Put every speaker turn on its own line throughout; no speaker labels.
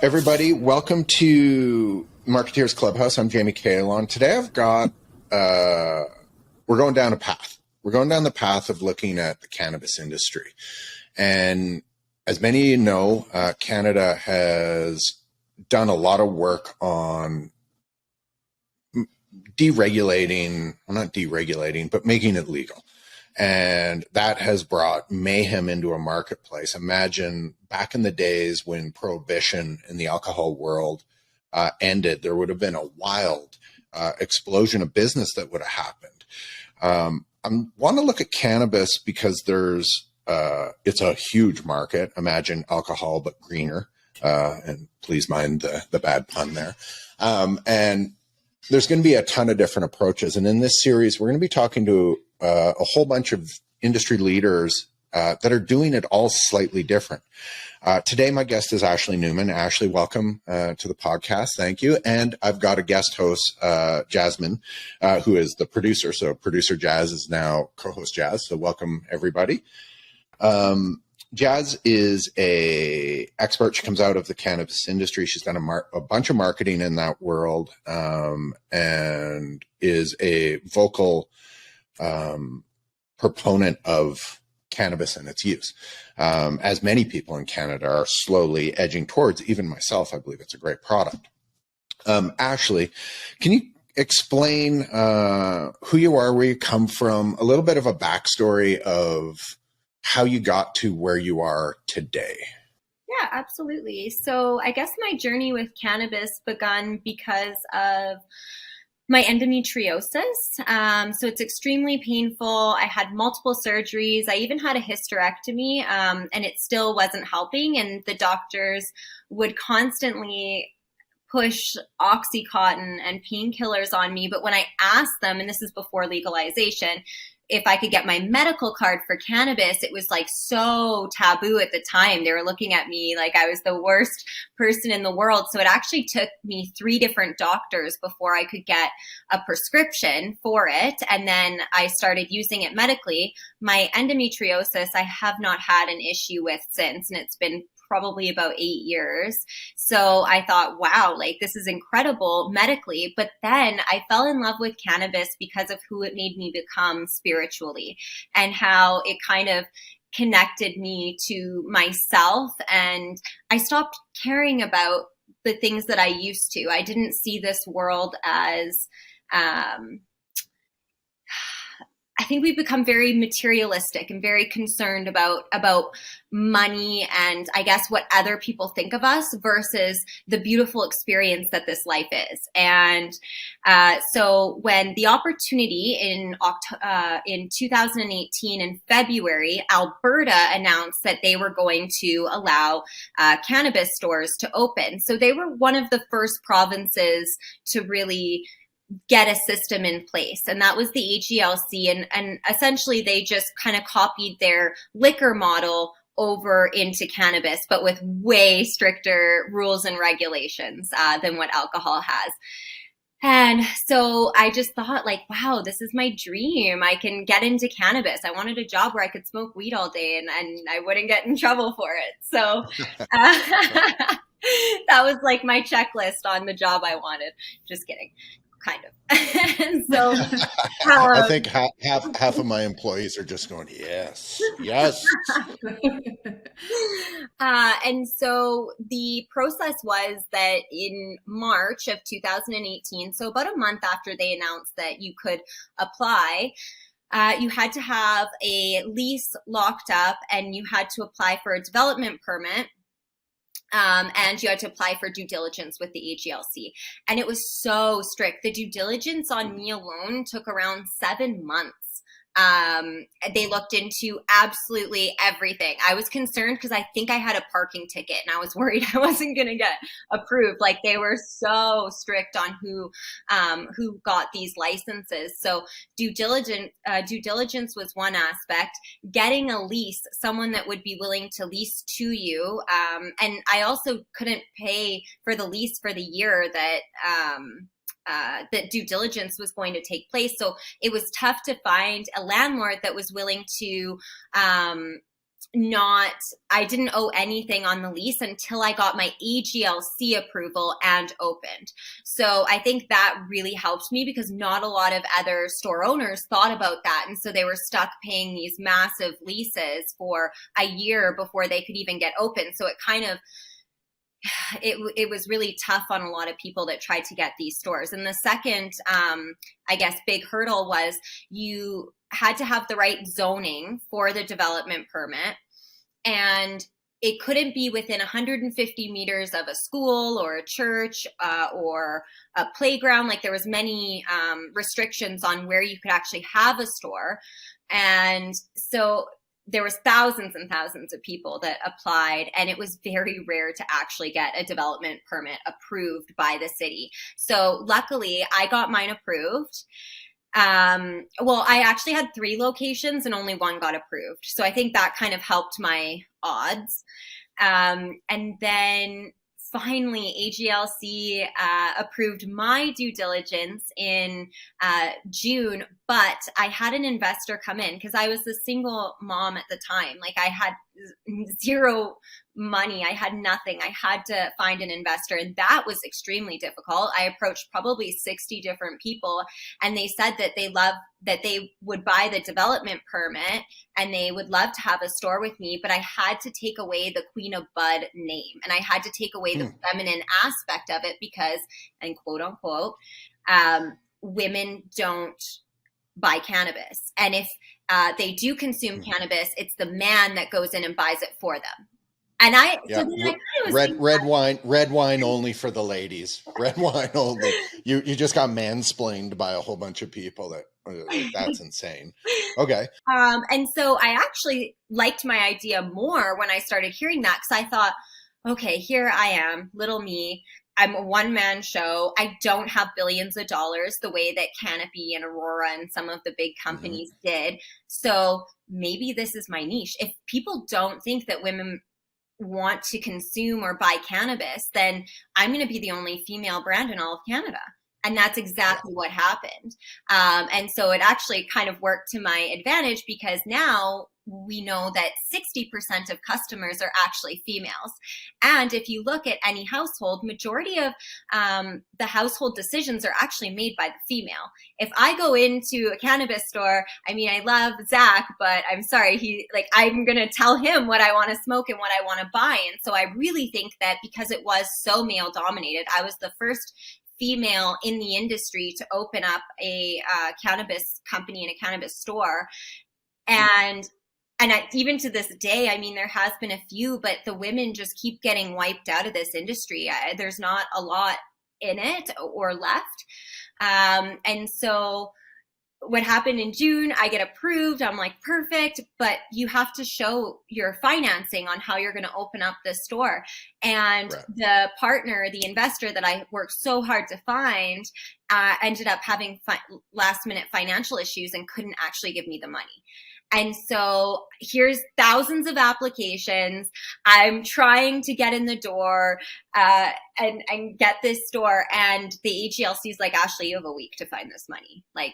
everybody. Welcome to Marketeers Clubhouse. I'm Jamie Calon. Today I've got, we're going down a path. We're going down the path of looking at the cannabis industry. And as many of you know, Canada has done a lot of work on deregulating, well, not deregulating, but making it legal. And that has brought mayhem into a marketplace. Imagine back in the days when prohibition in the alcohol world ended, there would have been a wild explosion of business that would have happened. I want to look at cannabis because it's a huge market. Imagine alcohol, but greener. And please mind the bad pun there. And there's going to be a ton of different approaches. And in this series, we're going to be talking to a whole bunch of industry leaders that are doing it all slightly different. Today, my guest is Ashley Newman. Ashley, welcome to the podcast. Thank you. And I've got a guest host, Jasmine, who is the producer. So producer Jazz is now co-host Jazz. So welcome, everybody. Jazz is a expert. She comes out of the cannabis industry. She's done a bunch of marketing in that world, and is a vocal proponent of cannabis and its use, as many people in Canada are slowly edging towards. Even myself, I believe it's a great product. Ashley, can you explain who you are, where you come from, a little bit of a backstory of how you got to where you are today?
Yeah, absolutely. So I guess my journey with cannabis begun because of my endometriosis. So it's extremely painful. I had multiple surgeries. I even had a hysterectomy, and it still wasn't helping. And the doctors would constantly push Oxycontin and painkillers on me. But when I asked them, and this is before legalization, if I could get my medical card for cannabis, it was like so taboo at the time. They were looking at me like I was the worst person in the world. So it actually took me 3 different doctors before I could get a prescription for it. And then I started using it medically. My endometriosis, I have not had an issue with since, and it's been probably about 8 years. So I thought, wow, like this is incredible medically. But then I fell in love with cannabis because of who it made me become spiritually and how it kind of connected me to myself. And I stopped caring about the things that I used to. I didn't see this world as, I think we've become very materialistic and very concerned about money and I guess what other people think of us versus the beautiful experience that this life is. And so when the opportunity in 2018 in February, Alberta announced that they were going to allow cannabis stores to open. So they were one of the first provinces to really get a system in place. And that was the AGLC. And essentially they just kind of copied their liquor model over into cannabis, but with way stricter rules and regulations than what alcohol has. And so I just thought like, wow, this is my dream. I can get into cannabis. I wanted a job where I could smoke weed all day and I wouldn't get in trouble for it. So that was like my checklist on the job I wanted. Just kidding. Kind of. And so
I think half of my employees are just going, yes.
And so the process was that in March of 2018, so about a month after they announced that you could apply, you had to have a lease locked up and you had to apply for a development permit. And you had to apply for due diligence with the AGLC. And it was so strict. The due diligence on me alone took around 7 months. They looked into absolutely everything. I was concerned because I think I had a parking ticket and I was worried I wasn't going to get approved. Like they were so strict on who got these licenses. So due diligence was one aspect. Getting a lease, someone that would be willing to lease to you. And I also couldn't pay for the lease for the year that due diligence was going to take place. So it was tough to find a landlord that was willing to I didn't owe anything on the lease until I got my AGLC approval and opened. So I think that really helped me because not a lot of other store owners thought about that. And so they were stuck paying these massive leases for a year before they could even get open. So it kind of, it was really tough on a lot of people that tried to get these stores. And the second, I guess, big hurdle was you had to have the right zoning for the development permit. And it couldn't be within 150 meters of a school or a church or a playground. Like there was many restrictions on where you could actually have a store. And so there was thousands and thousands of people that applied, and it was very rare to actually get a development permit approved by the city. So luckily I got mine approved. Well, I actually had 3 locations and only 1 got approved. So I think that kind of helped my odds. And then finally, AGLC approved my due diligence in June, but I had an investor come in because I was a single mom at the time. Like I had zero money. I had nothing. I had to find an investor, and that was extremely difficult. I approached probably 60 different people, and they said that they would buy the development permit and they would love to have a store with me, but I had to take away the Queen of Bud name, and I had to take away the feminine aspect of it because, and quote unquote, women don't buy cannabis. And if they do consume cannabis, it's the man that goes in and buys it for them. And
red wine only for the ladies. Red wine only. You just got mansplained by a whole bunch of people. That's insane. Okay.
And so I actually liked my idea more when I started hearing that, because I thought, okay, here I am, little me. I'm a one-man show. I don't have billions of dollars the way that Canopy and Aurora and some of the big companies did. So maybe this is my niche. If people don't think that women want to consume or buy cannabis, then I'm going to be the only female brand in all of Canada. And that's exactly what happened. And so it actually kind of worked to my advantage, because now we know that 60% of customers are actually females. And if you look at any household, majority of the household decisions are actually made by the female. If I go into a cannabis store, I mean, I love Zach, but I'm sorry, I'm going to tell him what I want to smoke and what I want to buy. And so I really think that because it was so male dominated, I was the first female in the industry to open up a cannabis company and a cannabis store. And even to this day, I mean, there has been a few, but the women just keep getting wiped out of this industry. There's not a lot in it or left. And so what happened in June, I get approved. I'm like, perfect. But you have to show your financing on how you're going to open up this store. And the partner, the investor that I worked so hard to find, ended up having last minute financial issues and couldn't actually give me the money. And so here's thousands of applications. I'm trying to get in the door and get this store. And the AGLC is like, Ashley, you have a week to find this money. Like,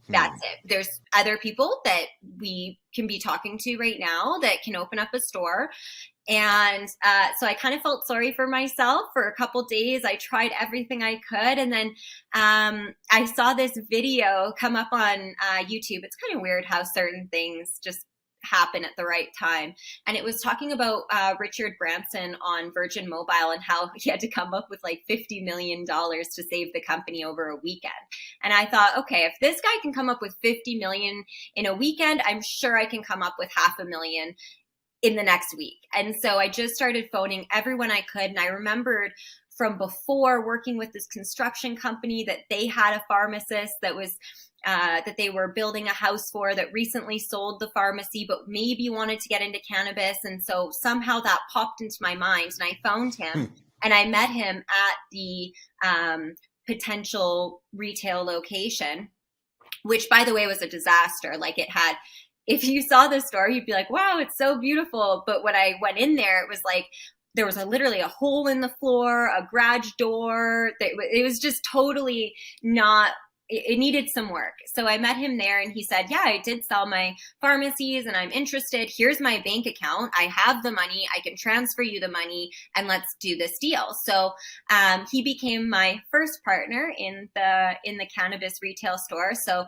that's it. There's other people that we can be talking to right now that can open up a store. And so I kind of felt sorry for myself for a couple days. I tried everything I could. And then I saw this video come up on YouTube. It's kind of weird how certain things just happen at the right time. And it was talking about Richard Branson on Virgin Mobile and how he had to come up with like $50 million to save the company over a weekend. And I thought, okay, if this guy can come up with $50 million in a weekend, I'm sure I can come up with $500,000 in the next week. And so I just started phoning everyone I could. And I remembered from before working with this construction company that they had a pharmacist that was that they were building a house for, that recently sold the pharmacy, but maybe wanted to get into cannabis. And so somehow that popped into my mind, and I phoned him and I met him at the potential retail location, which, by the way, was a disaster. Like, it had, if you saw the store, you'd be like, wow, it's so beautiful. But when I went in there, it was like, there was literally a hole in the floor, a garage door. It was just totally not it needed some work. So I met him there and he said, yeah, I did sell my pharmacies and I'm interested. Here's my bank account. I have the money. I can transfer you the money and let's do this deal. So he became my first partner in the cannabis retail store. So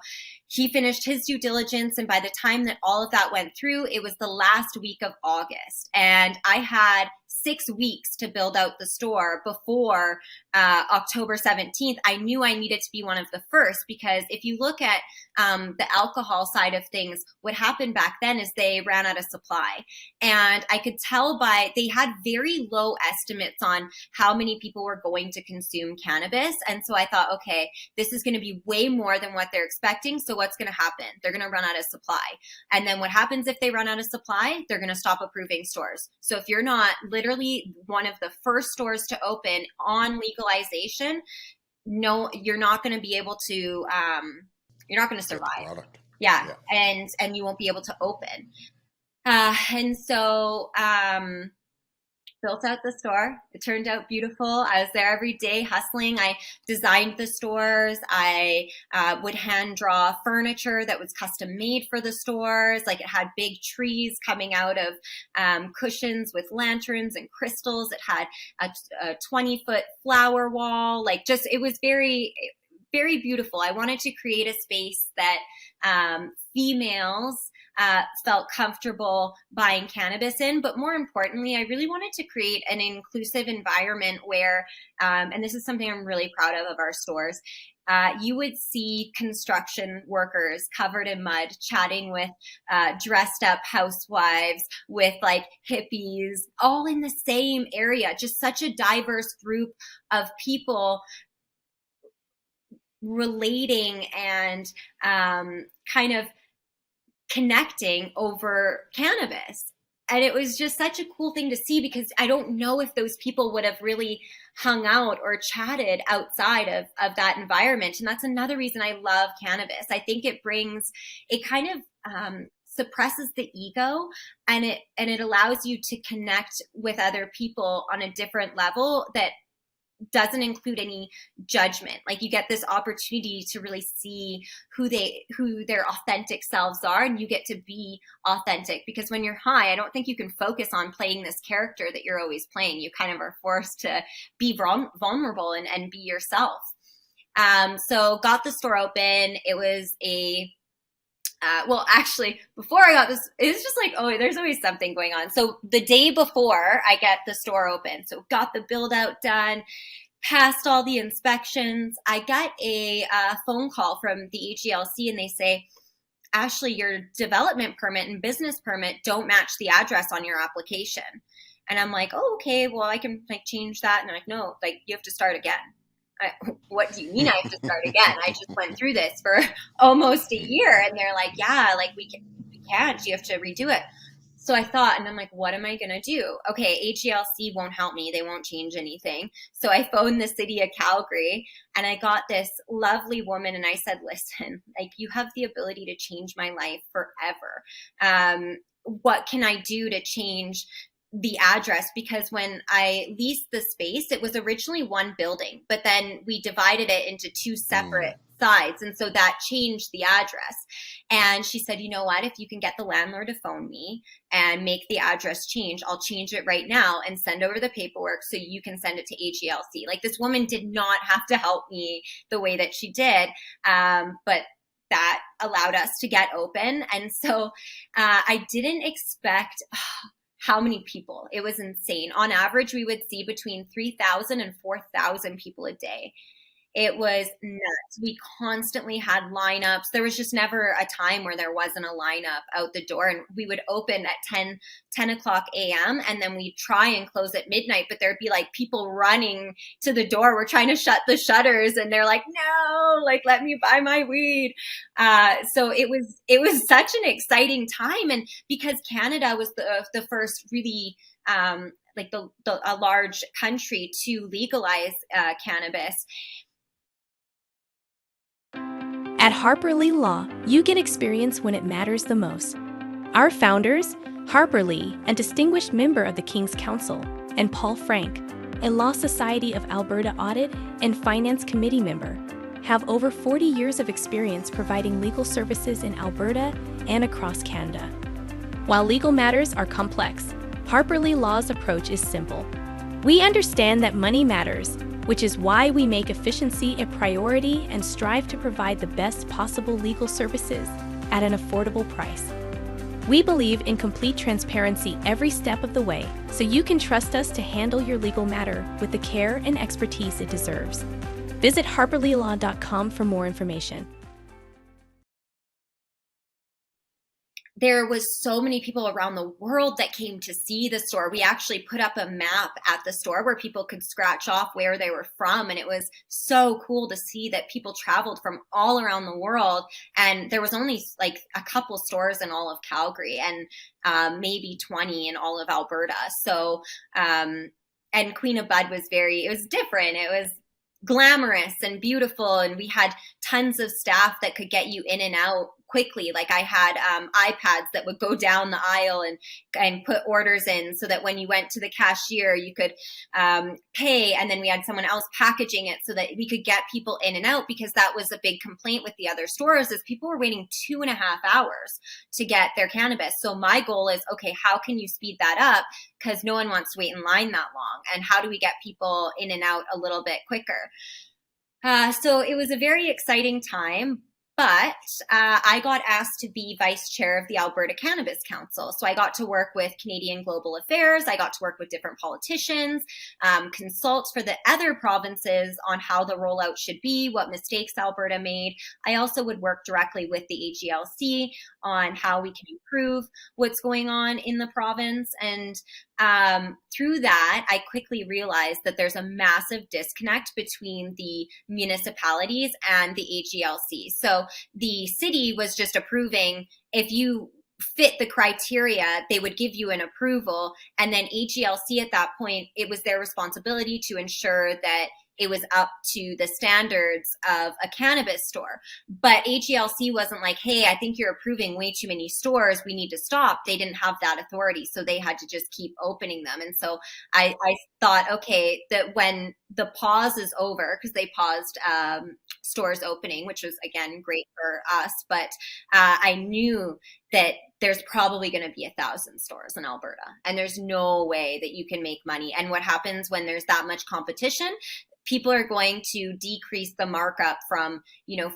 he finished his due diligence. And by the time that all of that went through, it was the last week of August. And I had 6 weeks to build out the store before October 17th. I knew I needed to be one of the first, because if you look at the alcohol side of things, what happened back then is they ran out of supply. And I could tell they had very low estimates on how many people were going to consume cannabis. And so I thought, okay, this is going to be way more than what they're expecting. So what's going to happen? They're going to run out of supply. And then what happens if they run out of supply? They're going to stop approving stores. So if you're not literally one of the first stores to open on legalization, no, you're not going to be able to, you're not going to survive. Yeah. And you won't be able to open. And so, built out the store. It turned out beautiful. I was there every day hustling. I designed the stores. I would hand draw furniture that was custom made for the stores. Like, it had big trees coming out of cushions with lanterns and crystals. It had a 20-foot flower wall. Like, just, it was very, very beautiful. I wanted to create a space that females felt comfortable buying cannabis in. But more importantly, I really wanted to create an inclusive environment where, and this is something I'm really proud of our stores, you would see construction workers covered in mud chatting with dressed up housewives, with like hippies, all in the same area. Just such a diverse group of people relating and kind of connecting over cannabis. And it was just such a cool thing to see, because I don't know if those people would have really hung out or chatted outside of that environment. And that's another reason I love cannabis. I think it kind of suppresses the ego, and it allows you to connect with other people on a different level that doesn't include any judgment. Like, you get this opportunity to really see who their authentic selves are, and you get to be authentic, because when you're high, I don't think you can focus on playing this character that you're always playing. You kind of are forced to be vulnerable and be yourself. So got the store open. It was well, actually, before I got this, it was just like, oh, there's always something going on. So the day before I get the store open, so got the build out done, passed all the inspections, I got a phone call from the AGLC, and they say, Ashley, your development permit and business permit don't match the address on your application. And I'm like, oh, okay, well, I can like change that. And they're like, no, like, you have to start again. What do you mean I have to start again? I just went through this for almost a year. And they're like, yeah, like we can't, you have to redo it. So I thought, and I'm like, what am I going to do? Okay, AGLC won't help me. They won't change anything. So I phoned the city of Calgary, and I got this lovely woman, and I said, listen, like, you have the ability to change my life forever. What can I do to change the address? Because when I leased the space, it was originally one building, but then we divided it into two separate sides. And so that changed the address. And she said, you know what, if you can get the landlord to phone me and make the address change, I'll change it right now and send over the paperwork so you can send it to AGLC. Like, this woman did not have to help me the way that she did. But that allowed us to get open. And so I didn't expect how many people. It was insane. On average, we would see between 3,000 and 4,000 people a day. It was nuts. We constantly had lineups. There was just never a time where there wasn't a lineup out the door. And we would open at 10 o'clock a.m. and then we'd try and close at midnight, but there'd be like people running to the door. We're trying to shut the shutters and they're like, no, like, let me buy my weed. So it was such an exciting time. And because Canada was the first really, like a large country to legalize cannabis.
At Harper Lee Law, you get experience when it matters the most. Our founders, Harper Lee, a distinguished member of the King's Council, and Paul Frank, a Law Society of Alberta Audit and Finance Committee member, have over 40 years of experience providing legal services in Alberta and across Canada. While legal matters are complex, Harper Lee Law's approach is simple. We understand that money matters, which is why we make efficiency a priority and strive to provide the best possible legal services at an affordable price. We believe in complete transparency every step of the way, so you can trust us to handle your legal matter with the care and expertise it deserves. Visit harperleelaw.com for more information.
There was so many people around the world that came to see the store. We actually put up a map at the store where people could scratch off where they were from. And it was so cool to see that people traveled from all around the world. And there was only like a couple stores in all of Calgary and maybe 20 in all of Alberta. So, and Queen of Bud was it was different. It was glamorous and beautiful. And we had tons of staff that could get you in and out quickly. Like I had iPads that would go down the aisle and put orders in so that when you went to the cashier, you could pay. And then we had someone else packaging it so that we could get people in and out, because that was a big complaint with the other stores is people were waiting 2.5 hours to get their cannabis. So my goal is, okay, how can you speed that up? Because no one wants to wait in line that long. And how do we get people in and out a little bit quicker? So it was a very exciting time. But I got asked to be vice chair of the Alberta Cannabis Council. So I got to work with Canadian Global Affairs. I got to work with different politicians, consult for the other provinces on how the rollout should be, what mistakes Alberta made. I also would work directly with the AGLC on how we can improve what's going on in the province. And through that, I quickly realized that there's a massive disconnect between the municipalities and the AGLC. So the city was just approving if you fit the criteria, they would give you an approval. And then AGLC at that point, it was their responsibility to ensure that it was up to the standards of a cannabis store. But AGLC wasn't like, hey, I think you're approving way too many stores. We need to stop. They didn't have that authority. So they had to just keep opening them. And so I thought, okay, that when the pause is over, because they paused stores opening, which was, again, great for us. But I knew that there's probably going to be 1,000 stores in Alberta, and there's no way that you can make money. And what happens when there's that much competition? People are going to decrease the markup from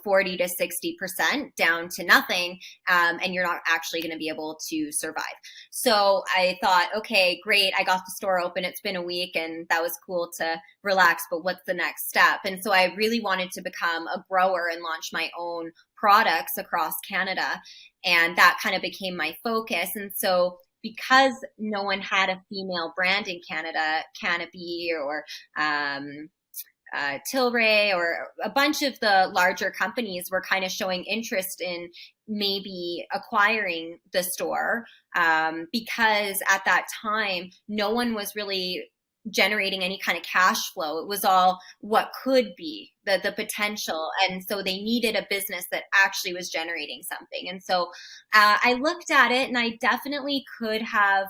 40 to 60% down to nothing, and you're not actually going to be able to survive. So I thought, okay, great, I got the store open. It's been a week, and that was cool to relax. But what's the next step? And so I really wanted to become a grower and launch my own products across Canada, and that kind of became my focus. And so because no one had a female brand in Canada, Canopy or Tilray or a bunch of the larger companies were kind of showing interest in maybe acquiring the store, because at that time, no one was really generating any kind of cash flow. It was all what could be the potential. And so they needed a business that actually was generating something. And so I looked at it, and I definitely could have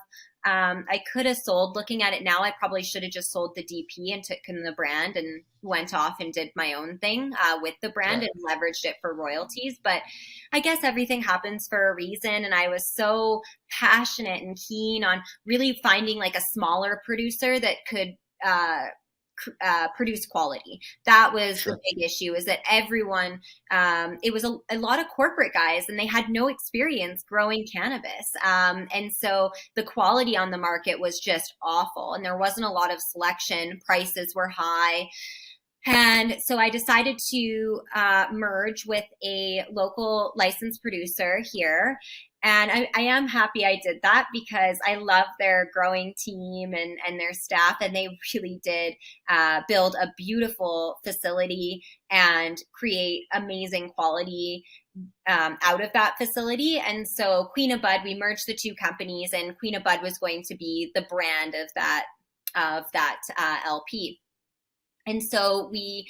sold. Looking at it now, I probably should have just sold the DP and taken the brand and went off and did my own thing with the brand and leveraged it for royalties. But I guess everything happens for a reason. And I was so passionate and keen on really finding like a smaller producer that could produce quality. That was the big issue, is that everyone, it was a lot of corporate guys, and they had no experience growing cannabis. And so the quality on the market was just awful, and there wasn't a lot of selection. Prices were high. And so I decided to merge with a local licensed producer here. And I am happy I did that, because I love their growing team and their staff. And they really did build a beautiful facility and create amazing quality out of that facility. And so Queen of Bud, we merged the two companies, and Queen of Bud was going to be the brand of that LP. And so we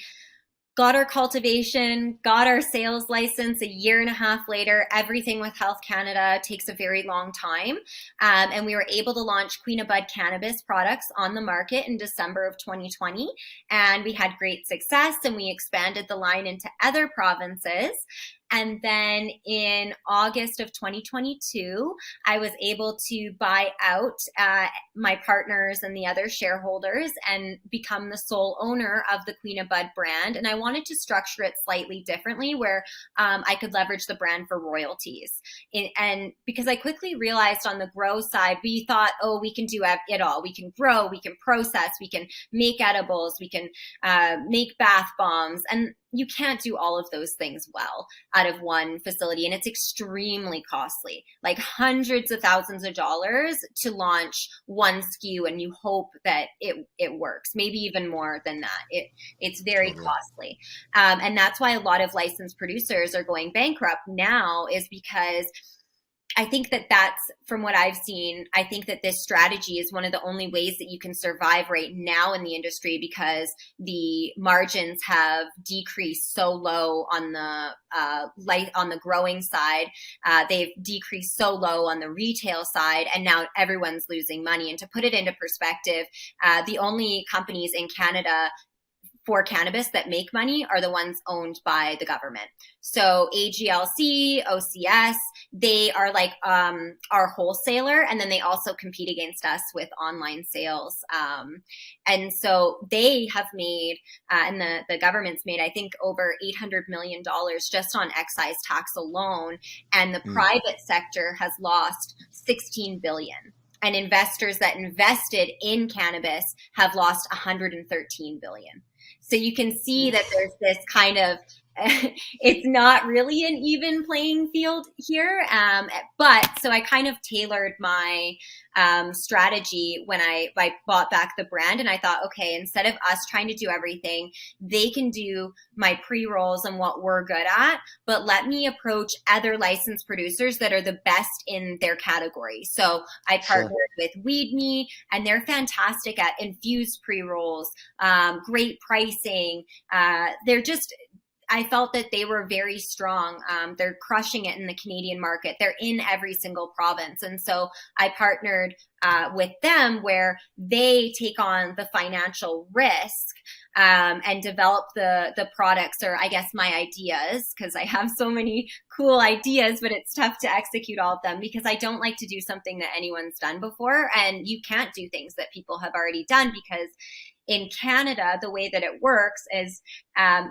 got our cultivation, got our sales license a year and a half later. Everything with Health Canada takes a very long time. And we were able to launch Queen of Bud cannabis products on the market in December of 2020. And we had great success, and we expanded the line into other provinces. And then in August of 2022, I was able to buy out my partners and the other shareholders and become the sole owner of the Queen of Bud brand. And I wanted to structure it slightly differently, where I could leverage the brand for royalties. And because I quickly realized on the grow side, we thought, oh, we can do it all. We can grow, we can process, we can make edibles, we can make bath bombs. And you can't do all of those things well out of one facility, and it's extremely costly, like hundreds of thousands of dollars to launch one SKU, and you hope that it works, maybe even more than that. It's very costly, and that's why a lot of licensed producers are going bankrupt now, is because I think that's, from what I've seen, I think that this strategy is one of the only ways that you can survive right now in the industry, because the margins have decreased so low on the growing side. They've decreased so low on the retail side, and now everyone's losing money. And to put it into perspective, the only companies in Canada for cannabis that make money are the ones owned by the government. So AGLC, OCS, they are like our wholesaler, and then they also compete against us with online sales. And so they have made, and the government's made, I think, over $800 million just on excise tax alone. And the private sector has lost $16 billion. And investors that invested in cannabis have lost $113 billion. So you can see that there's this kind of, it's not really an even playing field here. But so I kind of tailored my strategy when I bought back the brand, and I thought, okay, instead of us trying to do everything, they can do my pre-rolls and what we're good at, but let me approach other licensed producers that are the best in their category. So I partnered with Weed Me, and they're fantastic at infused pre-rolls, great pricing. I felt that they were very strong. They're crushing it in the Canadian market. They're in every single province. And so I partnered with them, where they take on the financial risk and develop the products, or I guess my ideas, because I have so many cool ideas, but it's tough to execute all of them, because I don't like to do something that anyone's done before. And you can't do things that people have already done, because in Canada, the way that it works is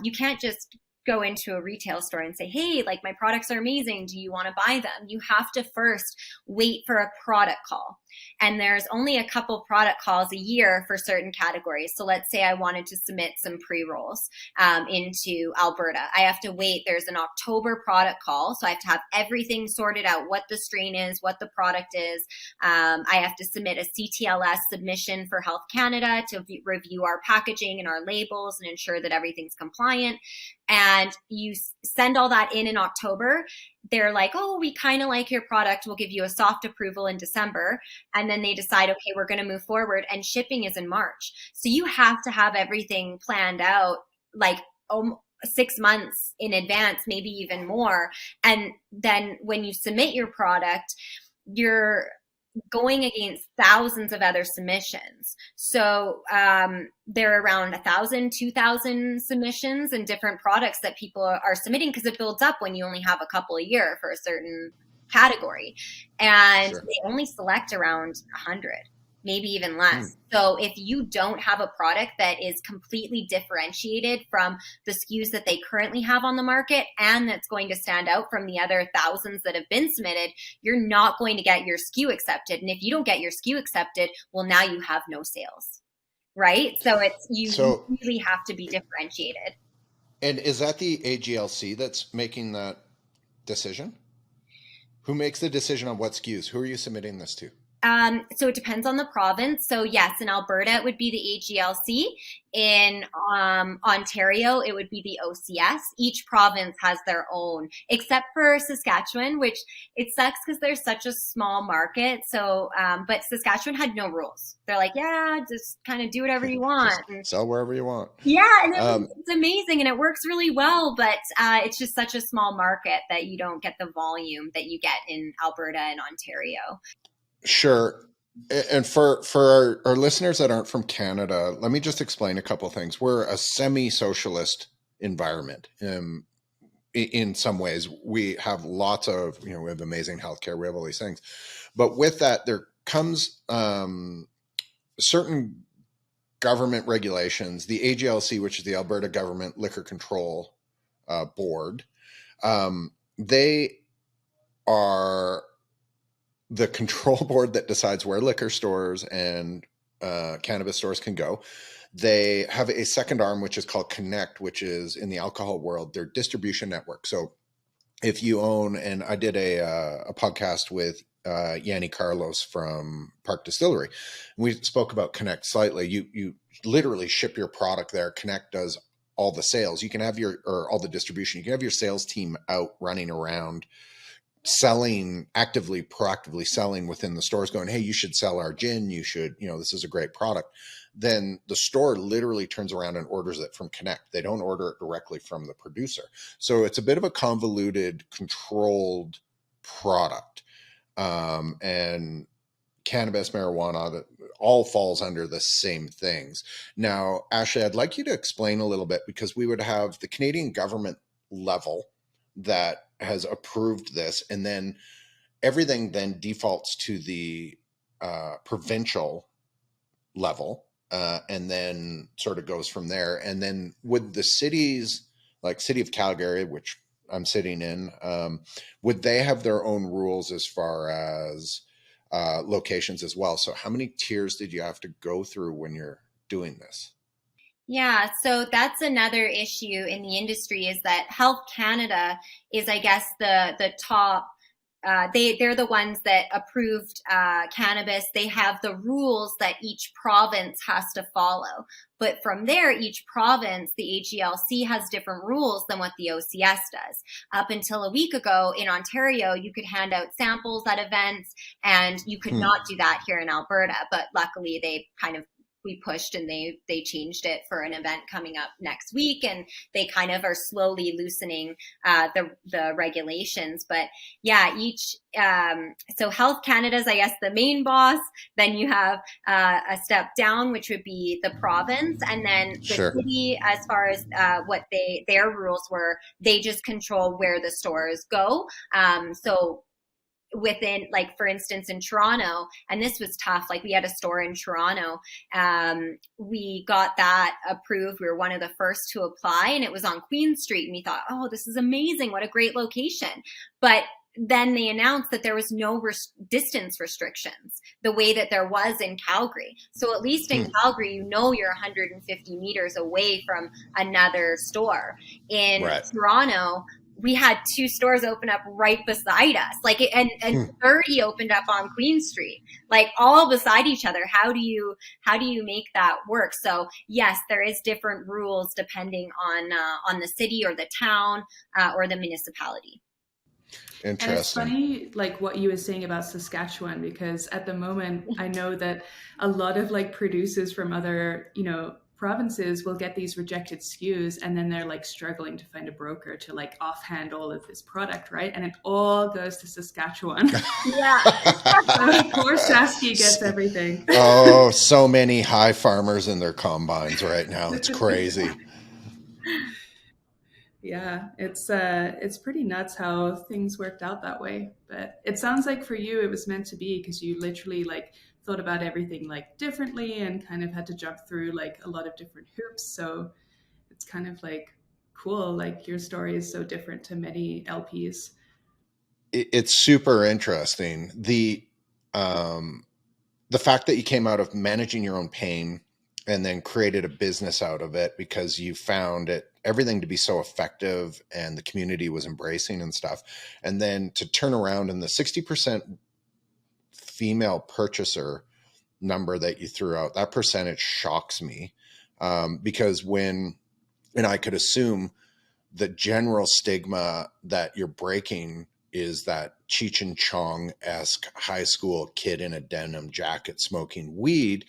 you can't just go into a retail store and say, hey, like, my products are amazing, do you want to buy them? You have to first wait for a product call. And there's only a couple product calls a year for certain categories. So let's say I wanted to submit some pre-rolls into Alberta. I have to wait. There's an October product call. So I have to have everything sorted out, what the strain is, what the product is. I have to submit a CTLS submission for Health Canada to review our packaging and our labels and ensure that everything's compliant. And you send all that in October. They're like, oh, we kind of like your product. We'll give you a soft approval in December. And then they decide, okay, we're going to move forward. And shipping is in March. So you have to have everything planned out like 6 months in advance, maybe even more. And then when you submit your product, you're going against thousands of other submissions. So there are around 1,000, 2,000 submissions and different products that people are submitting, because it builds up when you only have a couple a year for a certain category. And they only select around 100, maybe even less. So if you don't have a product that is completely differentiated from the SKUs that they currently have on the market, and that's going to stand out from the other thousands that have been submitted, you're not going to get your SKU accepted. And if you don't get your SKU accepted, well, now you have no sales, right? So you really have to be differentiated.
And is that the AGLC that's making that decision? Who makes the decision on what SKUs? Who are you submitting this to?
So it depends on the province. So yes, in Alberta it would be the AGLC. In Ontario it would be the OCS. Each province has their own, except for Saskatchewan, which it sucks because there's such a small market. So, but Saskatchewan had no rules. They're like, yeah, just kind of do whatever you want.
Just sell wherever you want.
Yeah, and it's amazing and it works really well, but it's just such a small market that you don't get the volume that you get in Alberta and Ontario.
Sure. And for our listeners that aren't from Canada, let me just explain a couple of things. We're a semi-socialist environment. In some ways, we have lots of, we have amazing healthcare, we have all these things. But with that, there comes certain government regulations. The AGLC, which is the Alberta Government Liquor Control Board, they are the control board that decides where liquor stores and cannabis stores can go. They have a second arm, which is called Connect, which is in the alcohol world, their distribution network. So if you own, and I did a podcast with Yanni Carlos from Park Distillery, we spoke about Connect slightly. You literally ship your product there. Connect does all the sales. You can have all the distribution. You can have your sales team out running around selling, actively, proactively selling within the stores, going, hey, you should sell our gin. You should, this is a great product. Then the store literally turns around and orders it from Connect. They don't order it directly from the producer. So it's a bit of a convoluted, controlled product. And cannabis, marijuana, that all falls under the same things. Now, Ashley, I'd like you to explain a little bit, because we would have the Canadian government level that has approved this, and then everything then defaults to the provincial level, and then sort of goes from there. And then would the cities, like City of Calgary, which I'm sitting in, would they have their own rules as far as locations as well? So how many tiers did you have to go through when you're doing this?
Yeah, so that's another issue in the industry, is that Health Canada is, I guess, the top. They're the ones that approved cannabis. They have the rules that each province has to follow. But from there, each province, the AGLC has different rules than what the OCS does. Up until a week ago in Ontario, you could hand out samples at events, and you could not do that here in Alberta. But luckily, we pushed and they changed it for an event coming up next week, and they kind of are slowly loosening the regulations. But yeah, so Health Canada's, I guess, the main boss. Then you have a step down, which would be the province, and then the city, as far as what their rules were, they just control where the stores go. So within, like, for instance, in Toronto, and this was tough, like we had a store in Toronto, we got that approved. We were one of the first to apply, and it was on Queen Street, and we thought, oh, this is amazing, what a great location. But then they announced that there was no distance restrictions the way that there was in Calgary. So at least in Calgary, you're 150 meters away from another store. In Toronto, we had 2 stores open up right beside us, and 30 opened up on Queen Street, like all beside each other. How do you make that work? So yes, there is different rules depending on the city or the town or the municipality.
Interesting.
And it's funny, like what you were saying about Saskatchewan, because at the moment, I know that a lot of like producers from other, provinces will get these rejected SKUs, and then they're like struggling to find a broker to like offhand all of this product, right? And it all goes to Saskatchewan.
Yeah.
So poor Sasky gets everything.
Oh, so many high farmers in their combines right now. It's crazy.
Yeah, it's pretty nuts how things worked out that way. But it sounds like for you, it was meant to be, because you literally like thought about everything like differently and kind of had to jump through like a lot of different hoops. So it's kind of like cool. Like your story is so different to many LPs.
It's super interesting. The fact that you came out of managing your own pain and then created a business out of it because you found everything to be so effective and the community was embracing and stuff. And then to turn around, and the 60% female purchaser number that you threw out, that percentage shocks me, because and I could assume the general stigma that you're breaking is that Cheech and Chong-esque high school kid in a denim jacket smoking weed.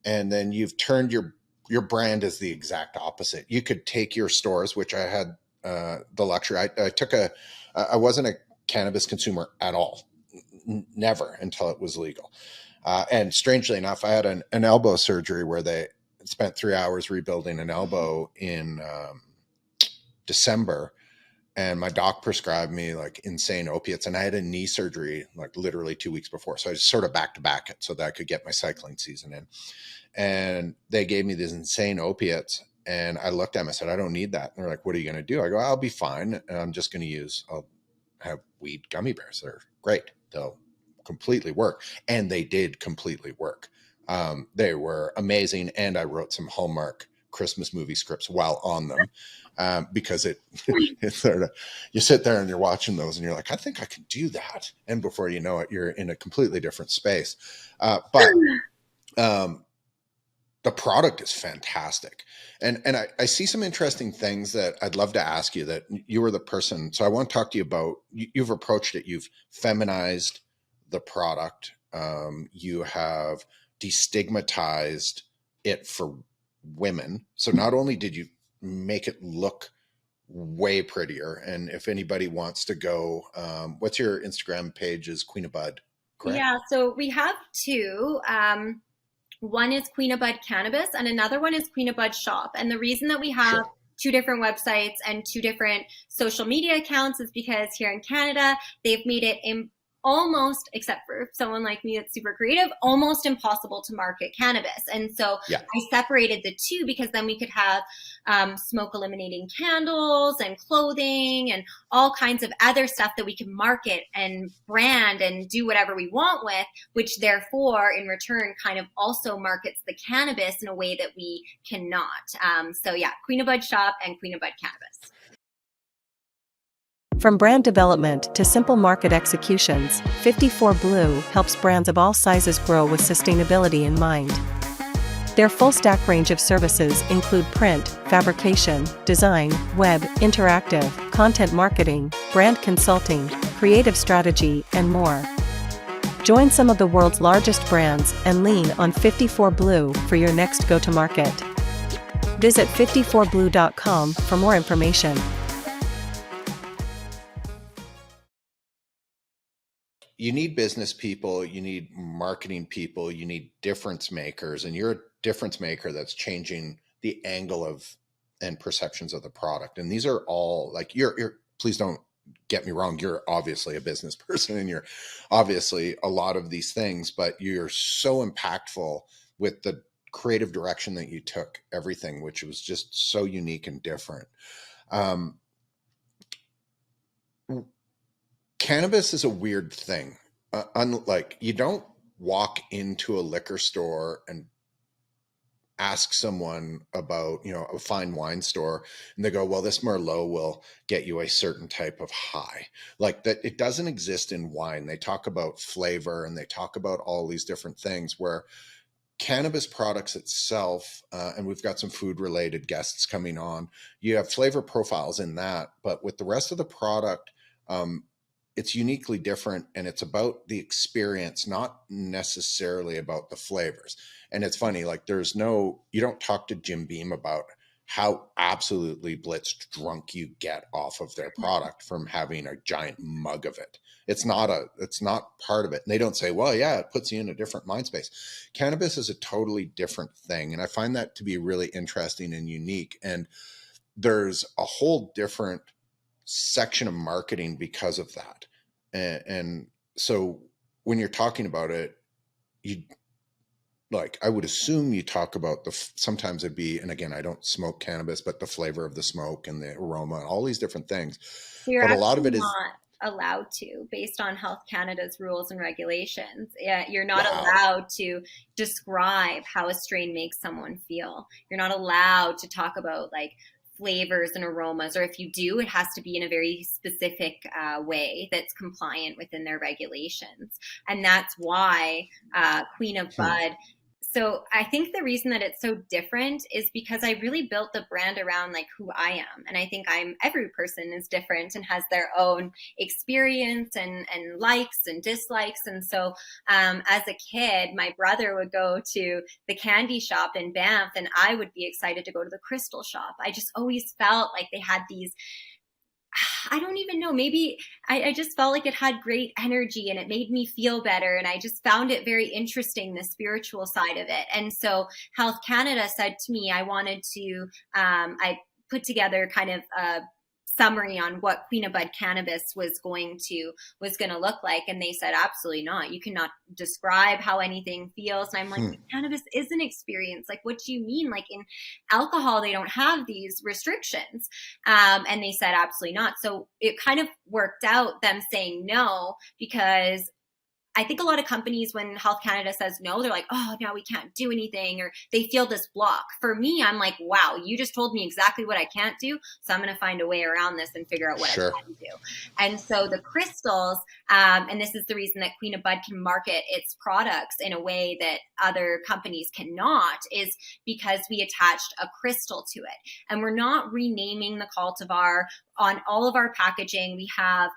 And then you've turned your brand as the exact opposite. You could take your stores, which I had the luxury. I wasn't a cannabis consumer at all, never, until it was legal. And strangely enough, I had an elbow surgery where they spent 3 hours rebuilding an elbow in December. And my doc prescribed me like insane opiates. And I had a knee surgery like literally 2 weeks before. So I just sort of back to back it so that I could get my cycling season in. And they gave me these insane opiates. And I looked at them, I said, I don't need that. And they're like, what are you going to do? I go, I'll be fine. And I'm just going to I'll have weed gummy bears. They're great. They'll completely work. And they did completely work. They were amazing. And I wrote some Hallmark Christmas movie scripts while on them, because it's sort of, you sit there and you're watching those and you're like, I think I can do that. And before you know it, you're in a completely different space. But the product is fantastic. And I see some interesting things that I'd love to ask you, that you were the person. So I want to talk to you about, you've approached it. You've feminized the product. You have destigmatized it for women. So not only did you make it look way prettier, and if anybody wants to go, what's your Instagram page? Is Queen of Bud, correct?
Yeah, so we have two. One is Queen of Bud Cannabis and another one is Queen of Bud Shop. And the reason that we have two different websites and two different social media accounts is because here in Canada, they've made it almost, except for someone like me that's super creative, almost impossible to market cannabis. And so I separated the two because then we could have smoke eliminating candles and clothing and all kinds of other stuff that we can market and brand and do whatever we want with, which therefore in return kind of also markets the cannabis in a way that we cannot. So yeah, Queen of Bud Shop and Queen of Bud Cannabis.
From brand development to simple market executions, 54 Blue helps brands of all sizes grow with sustainability in mind. Their full-stack range of services include print, fabrication, design, web, interactive, content marketing, brand consulting, creative strategy, and more. Join some of the world's largest brands and lean on 54 Blue for your next go-to-market. Visit 54blue.com for more information.
You need business people, you need marketing people, you need difference makers, and you're a difference maker that's changing the angle of and perceptions of the product. And these are all like, you're please don't get me wrong, you're obviously a business person and you're obviously a lot of these things, but you're so impactful with the creative direction that you took everything, which was just so unique and different. Cannabis is a weird thing. Unlike, you don't walk into a liquor store and ask someone about, a fine wine store and they go, well, this Merlot will get you a certain type of high. Like that, it doesn't exist in wine. They talk about flavor and they talk about all these different things, where cannabis products itself, and we've got some food related guests coming on, you have flavor profiles in that, but with the rest of the product, it's uniquely different, and it's about the experience, not necessarily about the flavors. And it's funny, like you don't talk to Jim Beam about how absolutely blitzed drunk you get off of their product from having a giant mug of it. It's not part of it. And they don't say, well, yeah, it puts you in a different mind space. Cannabis is a totally different thing. And I find that to be really interesting and unique. And there's a whole different section of marketing because of that. And so when you're talking about it, I would assume you talk about sometimes it'd be, and again, I don't smoke cannabis, but the flavor of the smoke and the aroma and all these different things.
So you're
but a lot of it is
not allowed to, based on Health Canada's rules and regulations. You're not allowed to describe how a strain makes someone feel. You're not allowed to talk about like flavors and aromas, or if you do, it has to be in a very specific way that's compliant within their regulations. And that's why Queen of Bud. So I think the reason that it's so different is because I really built the brand around like who I am. And I think every person is different and has their own experience and likes and dislikes. And so as a kid, my brother would go to the candy shop in Banff and I would be excited to go to the crystal shop. I just always felt like they had these, I don't even know, maybe I just felt like it had great energy and it made me feel better. And I just found it very interesting, the spiritual side of it. And so Health Canada said to me, I wanted to, I put together kind of a summary on what Queen of Bud cannabis was going to look like. And they said, absolutely not. You cannot describe how anything feels. And I'm like, cannabis is an experience. Like, what do you mean? Like in alcohol, they don't have these restrictions. And they said, absolutely not. So it kind of worked out them saying no, because I think a lot of companies, when Health Canada says no, they're like, oh, no, we can't do anything, or they feel this block. For me, I'm like, wow, you just told me exactly what I can't do, so I'm going to find a way around this and figure out what I can do. And so the crystals, and this is the reason that Queen of Bud can market its products in a way that other companies cannot, is because we attached a crystal to it. And we're not renaming the cultivar. On all of our packaging, we have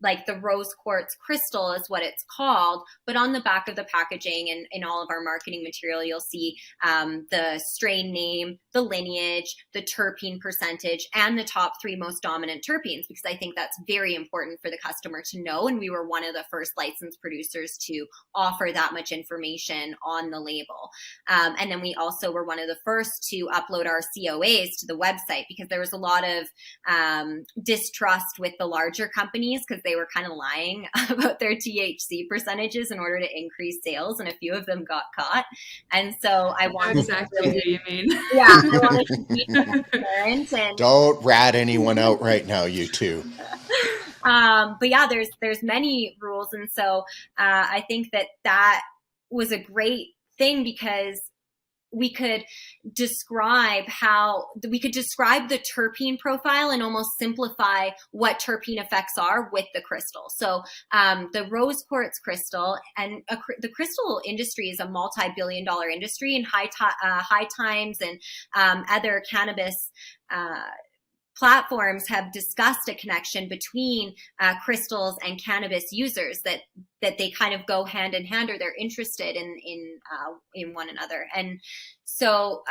like the rose quartz crystal is what it's called, but on the back of the packaging and in all of our marketing material, you'll see the strain name, the lineage, the terpene percentage, and the top 3 most dominant terpenes, because I think that's very important for the customer to know. And we were one of the first licensed producers to offer that much information on the label. And then we also were one of the first to upload our COAs to the website, because there was a lot of distrust with the larger companies, because they were kind of lying about their THC percentages in order to increase sales, and a few of them got caught. And so I wanted
exactly what you mean.
Yeah, I wanted to be transparent. And
don't rat anyone out right now, you two.
But yeah, there's many rules, and so I think that was a great thing, because we could describe the terpene profile and almost simplify what terpene effects are with the crystal. So the rose quartz crystal, and the crystal industry is a multi-billion-dollar industry, and High Times and other cannabis platforms have discussed a connection between crystals and cannabis users, that they kind of go hand in hand, or they're interested in one another. And so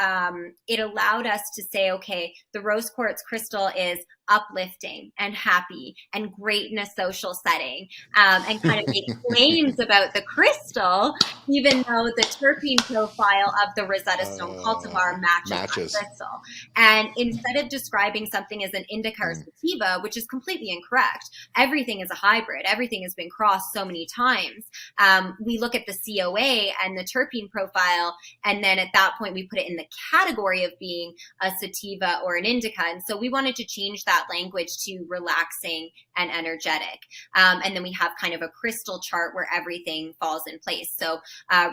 it allowed us to say, okay, the rose quartz crystal is uplifting and happy and great in a social setting, and kind of make claims about the crystal, even though the terpene profile of the Rosetta Stone cultivar matches the crystal. And instead of describing something as an indica or sativa, which is completely incorrect, everything is a hybrid, everything has been crossed so many times, we look at the COA and the terpene profile, and then at that point we put it in the category of being a sativa or an indica. And so we wanted to change that language to relaxing and energetic. And then we have kind of a crystal chart where everything falls in place. So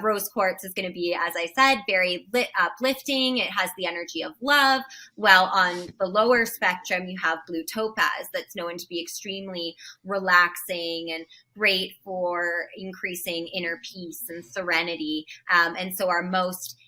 rose quartz is going to be, as I said, very uplifting. It has the energy of love. Well, on the lower spectrum, you have blue topaz, that's known to be extremely relaxing and great for increasing inner peace and serenity. And so our most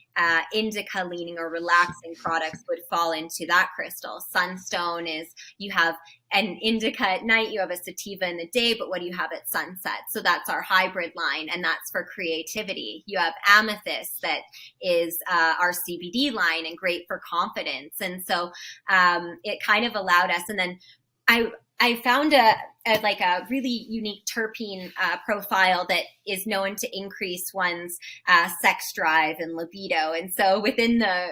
indica leaning or relaxing products would fall into that crystal. Sunstone is, you have an indica at night, you have a sativa in the day, but what do you have at sunset? So that's our hybrid line, and that's for creativity. You have amethyst, that is our CBD line, and great for confidence. And so it kind of allowed us. And then I found a really unique terpene profile that is known to increase one's sex drive and libido. And so within the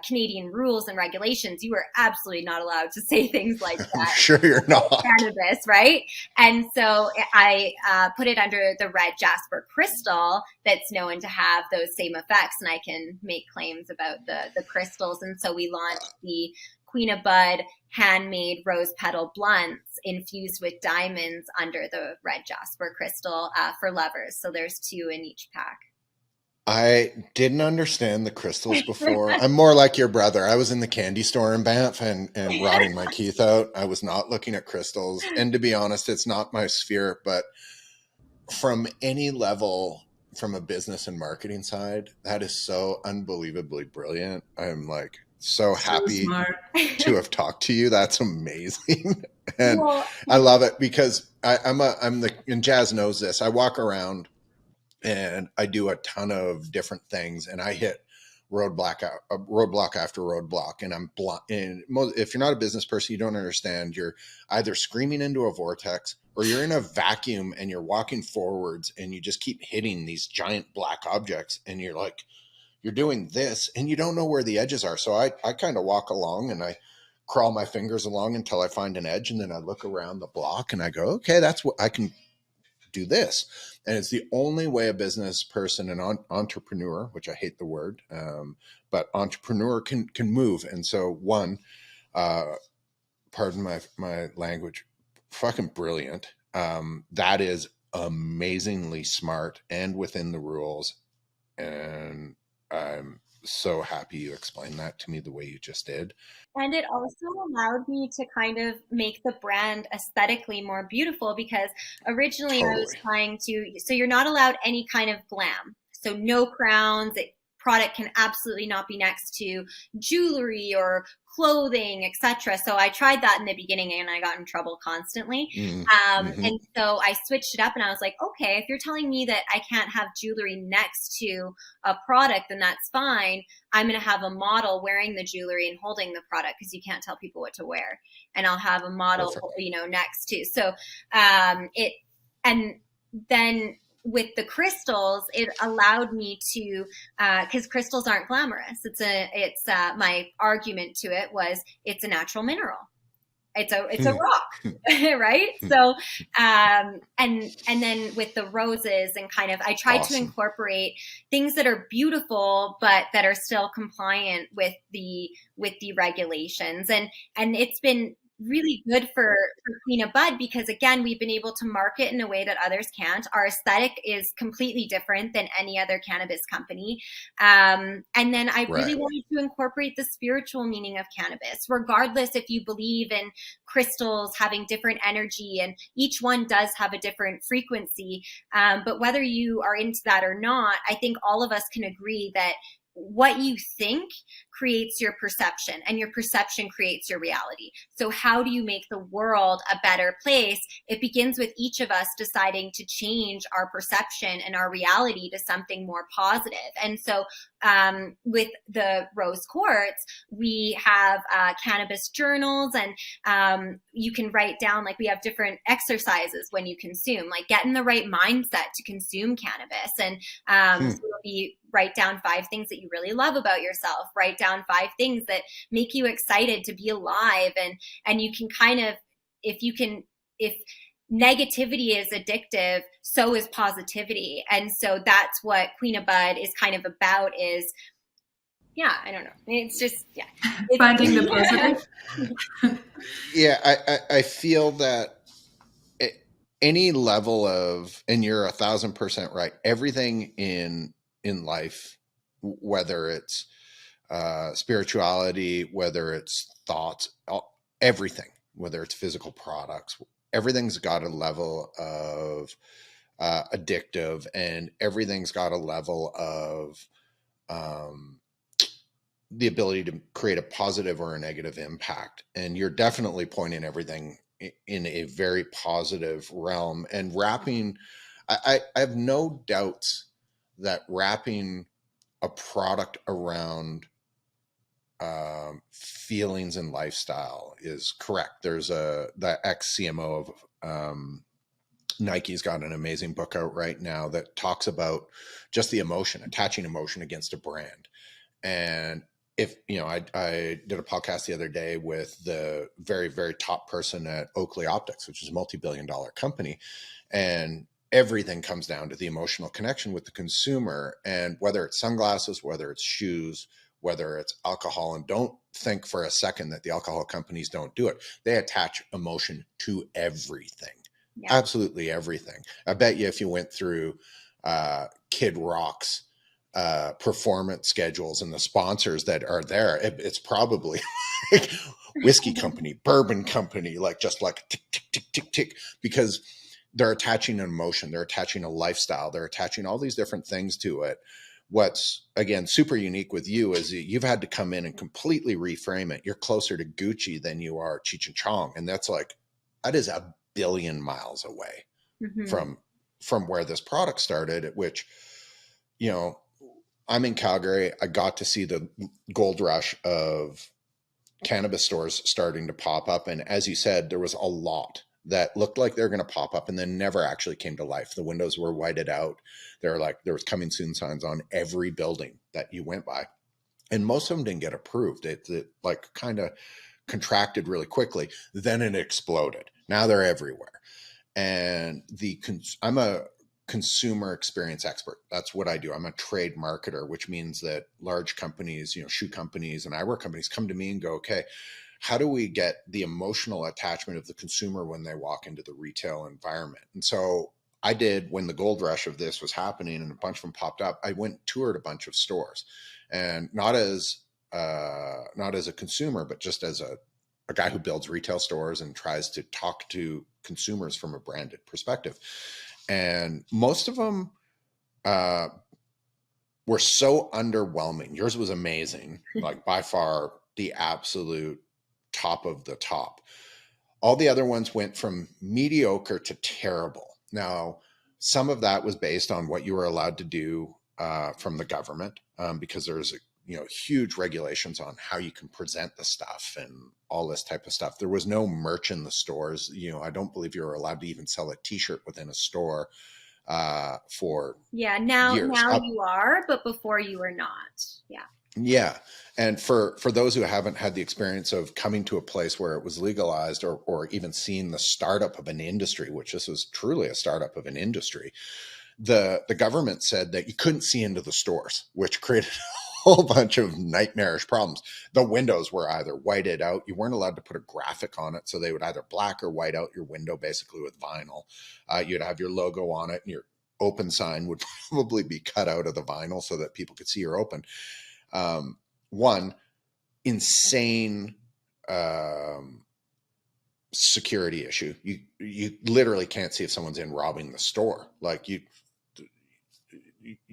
Canadian rules and regulations, you are absolutely not allowed to say things like that.
Sure you're not.
Cannabis, right? And so I put it under the red jasper crystal, that's known to have those same effects, and I can make claims about the crystals. And so we launched the Queen of Bud handmade rose petal blunts infused with diamonds under the red jasper crystal for lovers. So there's 2 in each pack.
I didn't understand the crystals before. I'm more like your brother. I was in the candy store in Banff and rotting my teeth out. I was not looking at crystals. And to be honest, it's not my sphere, but from any level, from a business and marketing side, that is so unbelievably brilliant. I'm like so
So
happy
smart.
to have talked to you. That's amazing. And
Well,
I love it because and Jazz knows this. I walk around and I do a ton of different things, and I hit roadblock after roadblock, and I'm and if you're not a business person, you don't understand. You're either screaming into a vortex or you're in a vacuum and you're walking forwards and you just keep hitting these giant black objects, and you're like, you're doing this and you don't know where the edges are. So I kind of walk along and I crawl my fingers along until I find an edge, and then I look around the block and I go, okay, that's what I can do this. And it's the only way a business person, an entrepreneur, which I hate the word, but entrepreneur can move. And so one, pardon my language, fucking brilliant. That is amazingly smart and within the rules. And I'm so happy you explained that to me the way you just did.
and it also allowed me to kind of make the brand aesthetically more beautiful because originally I was
Totally.
trying to, so you're not allowed any kind of glam. So no crowns. Product can absolutely not be next to jewelry or clothing, etc. So I tried that in the beginning and I got in trouble constantly.
Mm-hmm.
And so I switched it up and I was like, okay, if you're telling me that I can't have jewelry next to a product, then that's fine. I'm going to have a model wearing the jewelry and holding the product because you can't tell people what to wear. And I'll have a model,
Perfect.
next to. So and then with the crystals, it allowed me to, because crystals aren't glamorous. It's my argument to it was it's a natural mineral. It's a rock, right? So, and then with the roses and kind of, I tried to incorporate things that are beautiful, but that are still compliant with the regulations. And it's been really good for Queen of Bud because again, we've been able to market in a way that others can't. Our aesthetic is completely different than any other cannabis company. And then I really wanted to incorporate the spiritual meaning of cannabis, regardless if you believe in crystals having different energy, and each one does have a different frequency. But whether you are into that or not, I think all of us can agree that what you think creates your perception, and your perception creates your reality. So how do you make the world a better place? It begins with each of us deciding to change our perception and our reality to something more positive. And so with the rose quartz, we have cannabis journals, and you can write down, like we have different exercises when you consume, like get in the right mindset to consume cannabis. And so it'll be write down 5 things that you really love about yourself, write down 5 things that make you excited to be alive. And you can kind of, if negativity is addictive, so is positivity. And so that's what Queen of Bud is kind of about is, I don't know. It's just, It's
finding the positive.
I feel that any level of, and you're 1,000% right, everything in life, whether it's spirituality, whether it's thoughts, everything, whether it's physical products, everything's got a level of addictive, and everything's got a level of the ability to create a positive or a negative impact. And you're definitely pointing everything in a very positive realm. And wrapping, I have no doubts that wrapping a product around feelings and lifestyle is correct. There's the ex-CMO of Nike's got an amazing book out right now that talks about just the emotion, attaching emotion against a brand. And if, I did a podcast the other day with the very, very top person at Oakley Optics, which is a multi-billion-dollar company. And everything comes down to the emotional connection with the consumer. And whether it's sunglasses, whether it's shoes, whether it's alcohol, and don't think for a second that the alcohol companies don't do it. They attach emotion to everything. Yeah. Absolutely everything. I bet you if you went through Kid Rock's performance schedules and the sponsors that are there, it's probably like whiskey company, bourbon company, like just like tick, tick, tick, tick, tick, because they're attaching an emotion, they're attaching a lifestyle, they're attaching all these different things to it. What's, again, super unique with you is you've had to come in and completely reframe it. You're closer to Gucci than you are Cheech and Chong. And that's like, that is a billion miles away from where this product started, at which, you know, I'm in Calgary. I got to see the gold rush of cannabis stores starting to pop up. And as you said, there was a lot that looked like they're going to pop up and then never actually came to life. The windows were whited out. There was coming soon signs on every building that you went by. And most of them didn't get approved. It like kind of contracted really quickly. Then it exploded. Now they're everywhere. And I'm a consumer experience expert. That's what I do. I'm a trade marketer, which means that large companies, shoe companies and eyewear companies come to me and go, okay, how do we get the emotional attachment of the consumer when they walk into the retail environment? And so I did, when the gold rush of this was happening and a bunch of them popped up, I went and toured a bunch of stores, and not as a consumer, but just as a guy who builds retail stores and tries to talk to consumers from a branded perspective. And most of them were so underwhelming. Yours was amazing, like by far the absolute top of the top. All the other ones went from mediocre to terrible. Now, some of that was based on what you were allowed to do from the government, because there's huge regulations on how you can present the stuff and all this type of stuff. There was no merch in the stores. I don't believe you were allowed to even sell a t-shirt within a store for
now
years.
You are, but before you were not.
Yeah. And for those who haven't had the experience of coming to a place where it was legalized, or even seeing the startup of an industry, which this was truly a startup of an industry, the government said that you couldn't see into the stores, which created a whole bunch of nightmarish problems. The windows were either whited out. You weren't allowed to put a graphic on it. So they would either black or white out your window, basically with vinyl. You'd have your logo on it, and your open sign would probably be cut out of the vinyl so that people could see you're open. One insane security issue. You literally can't see if someone's in robbing the store. Like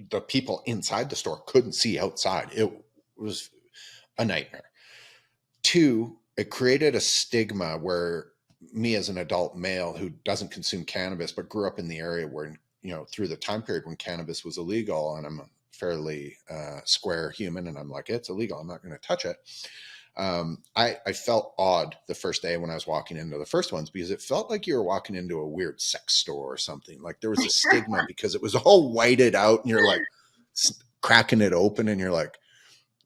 the people inside the store couldn't see outside. It was a nightmare. Two, it created a stigma where me, as an adult male who doesn't consume cannabis but grew up in the area where, through the time period when cannabis was illegal, and I'm a fairly square human, and I'm like, it's illegal, I'm not going to touch it. I felt odd the first day when I was walking into the first ones, because it felt like you were walking into a weird sex store or something. Like there was a stigma because it was all whited out, and you're like cracking it open and you're like,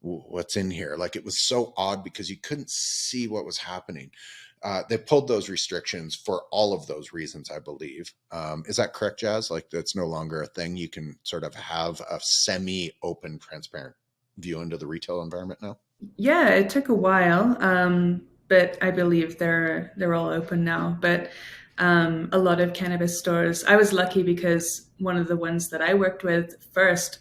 what's in here? Like it was so odd because you couldn't see what was happening. They pulled those restrictions for all of those reasons, I believe. Is that correct, Jazz? Like that's no longer a thing. You can sort of have a semi-open, transparent view into the retail environment now.
Yeah, it took a while, but I believe they're all open now. But a lot of cannabis stores, I was lucky because one of the ones that I worked with first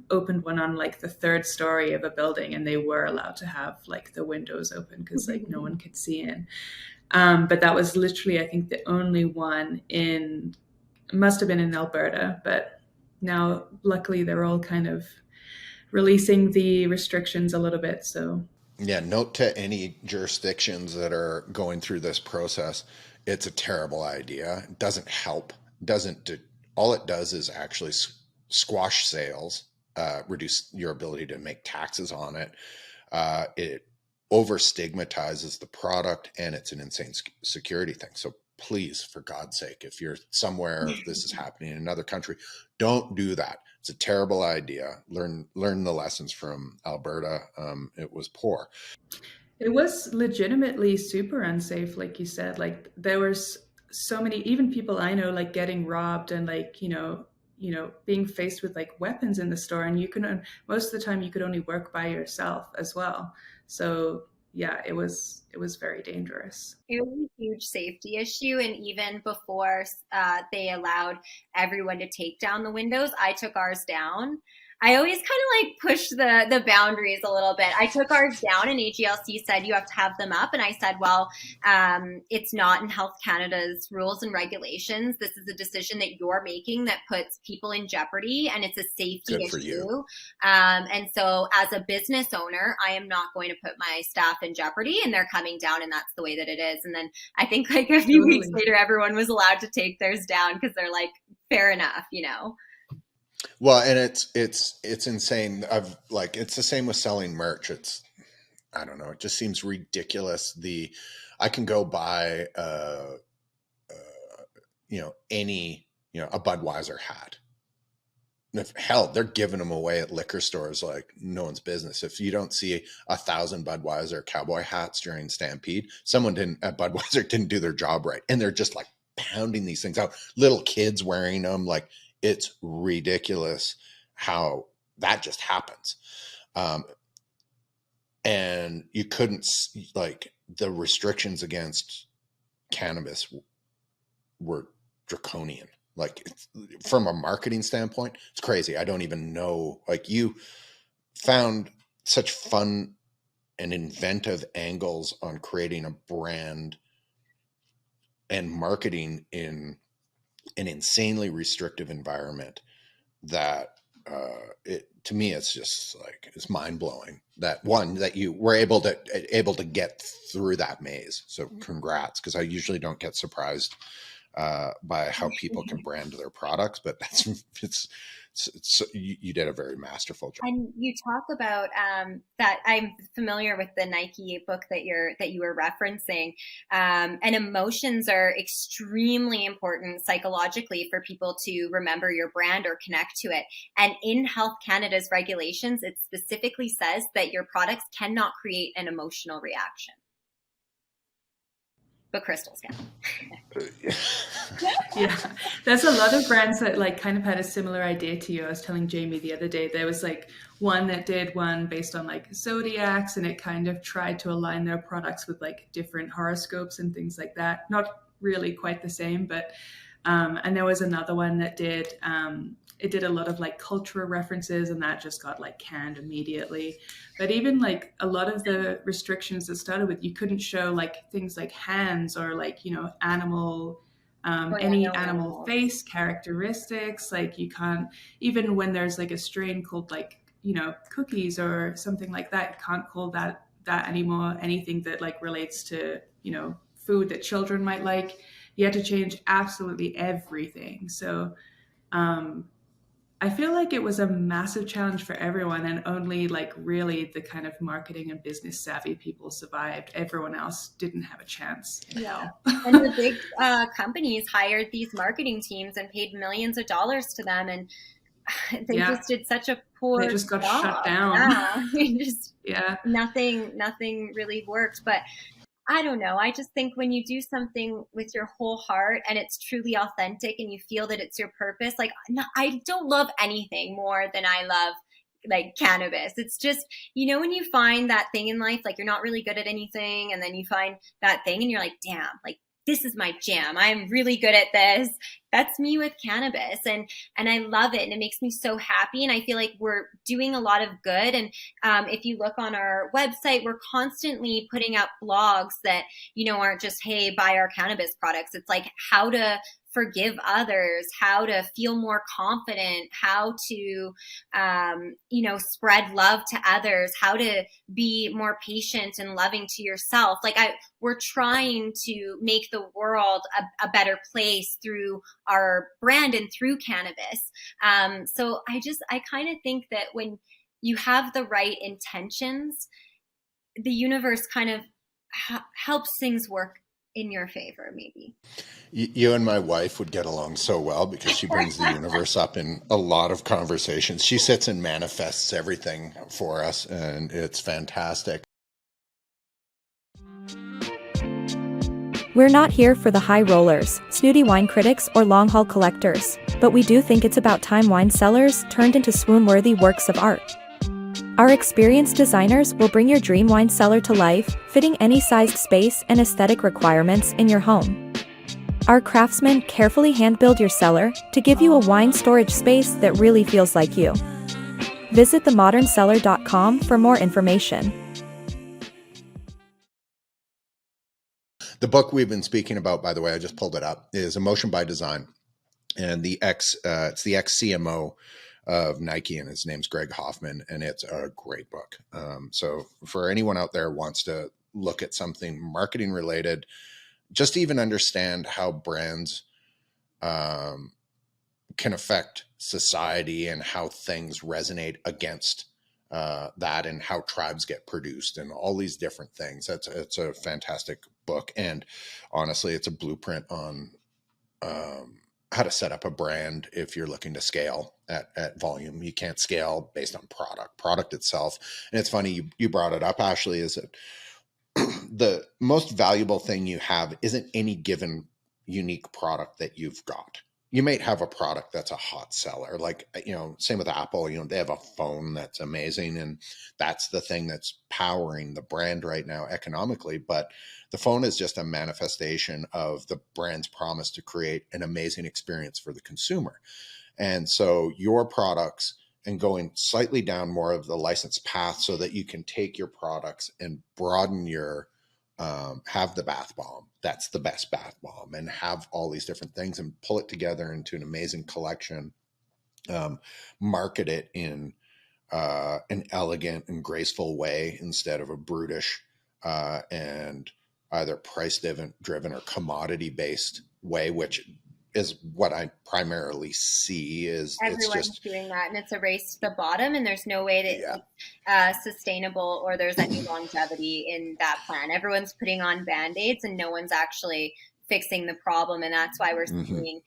opened one on like the third story of a building, and they were allowed to have like the windows open because like no one could see in. But that was literally, I think, the only one must have been in Alberta, but now luckily they're all kind of releasing the restrictions a little bit. So
yeah, note to any jurisdictions that are going through this process, it's a terrible idea. It doesn't help. All it does is actually squash sales, reduce your ability to make taxes on it. It over stigmatizes the product, and it's an insane security thing. So please, for God's sake, if you're somewhere, if this is happening in another country, don't do that. It's a terrible idea. Learn the lessons from Alberta. It was poor.
It was legitimately super unsafe, like you said. Like there was so many, even people I know, like getting robbed and like being faced with like weapons in the store, and most of the time you could only work by yourself as well. So yeah, it was very dangerous.
It was a huge safety issue. And even before they allowed everyone to take down the windows, I took ours down. I always kind of like push the boundaries a little bit. I took ours down and AGLC said you have to have them up. And I said, well, it's not in Health Canada's rules and regulations. This is a decision that you're making that puts people in jeopardy, and it's a safety issue. And so as a business owner, I am not going to put my staff in jeopardy, and they're coming down, and that's the way that it is. And then I think like a few weeks later, everyone was allowed to take theirs down because they're like, fair enough, you know?
Well, and it's insane. It's the same with selling merch. I don't know. It just seems ridiculous. I can go buy, a Budweiser hat. Hell, they're giving them away at liquor stores like no one's business. If you don't see 1,000 Budweiser cowboy hats during Stampede, someone at Budweiser didn't do their job right. And they're just like pounding these things out. Little kids wearing them. Like, it's ridiculous how that just happens. And you couldn't, like, the restrictions against cannabis were draconian. Like, from a marketing standpoint, it's crazy. I don't even know. Like, you found such fun and inventive angles on creating a brand and marketing in an insanely restrictive environment that to me, it's just like, it's mind blowing that you were able to get through that maze. So congrats, because I usually don't get surprised by how people can brand their products, but you did a very masterful job.
And you talk about that. I'm familiar with the Nike book that you were referencing, and emotions are extremely important psychologically for people to remember your brand or connect to it. And in Health Canada's regulations, it specifically says that your products cannot create an emotional reaction. But crystals can.
Yeah, there's a lot of brands that like kind of had a similar idea to you. I was telling Jamie the other day, there was like one that did one based on like zodiacs, and it kind of tried to align their products with like different horoscopes and things like that. Not really quite the same, but and there was another one that did it did a lot of like cultural references, and that just got like canned immediately. But even like a lot of the restrictions that started with, you couldn't show like things like hands or like, animal, animal face characteristics. Like you can't, even when there's like a strain called like, cookies or something like that, you can't call that anymore. Anything that like relates to, food that children might like, you had to change absolutely everything. So, I feel like it was a massive challenge for everyone, and only like really the kind of marketing and business savvy people survived. Everyone else didn't have a chance.
Yeah. And the big companies hired these marketing teams and paid millions of dollars to them, and they just did such a poor job.
They just got shut down.
Yeah. Nothing really worked. But I don't know. I just think when you do something with your whole heart and it's truly authentic and you feel that it's your purpose, like I don't love anything more than I love like cannabis. It's just, when you find that thing in life, like you're not really good at anything, and then you find that thing and you're like, damn, like this is my jam. I'm really good at this. That's me with cannabis. And I love it. And it makes me so happy. And I feel like we're doing a lot of good. And if you look on our website, we're constantly putting out blogs that, aren't just, hey, buy our cannabis products. It's like how to forgive others, how to feel more confident, how to, spread love to others, how to be more patient and loving to yourself. Like we're trying to make the world a better place through our brand and through cannabis. So I kind of think that when you have the right intentions, the universe kind of helps things work in your favor, maybe.
You and my wife would get along so well because she brings the universe up in a lot of conversations. She sits and manifests everything for us, and it's fantastic.
We're not here for the high rollers, snooty wine critics, or long-haul collectors, but we do think it's about time wine cellars turned into swoon-worthy works of art. Our experienced designers will bring your dream wine cellar to life, fitting any sized space and aesthetic requirements in your home. Our craftsmen carefully hand-build your cellar to give you a wine storage space that really feels like you. Visit themodernseller.com for more information.
The book we've been speaking about, by the way, I just pulled it up, is Emotion by Design. And it's the ex-CMO of Nike, and his name's Greg Hoffman, and it's a great book. So for anyone out there who wants to look at something marketing related, just to even understand how brands can affect society and how things resonate against that, and how tribes get produced and all these different things. It's a fantastic book. And honestly, it's a blueprint on how to set up a brand if you're looking to scale at volume. You can't scale based on product itself. And it's funny, you brought it up, Ashley, is that the most valuable thing you have isn't any given unique product that you've got. You might have a product that's a hot seller, like, same with Apple, they have a phone that's amazing, and that's the thing that's powering the brand right now economically. But the phone is just a manifestation of the brand's promise to create an amazing experience for the consumer. And so your products, and going slightly down more of the licensed path so that you can take your products and broaden your, have the bath bomb. That's the best bath bomb, and have all these different things and pull it together into an amazing collection, market it in an elegant and graceful way instead of a brutish and either price driven or commodity based way, which is what I primarily see. Is
everyone's
just
doing that, and it's a race to the bottom, and there's no way that it's sustainable or there's any longevity in that plan. Everyone's putting on band-aids and no one's actually fixing the problem, and that's why we're seeing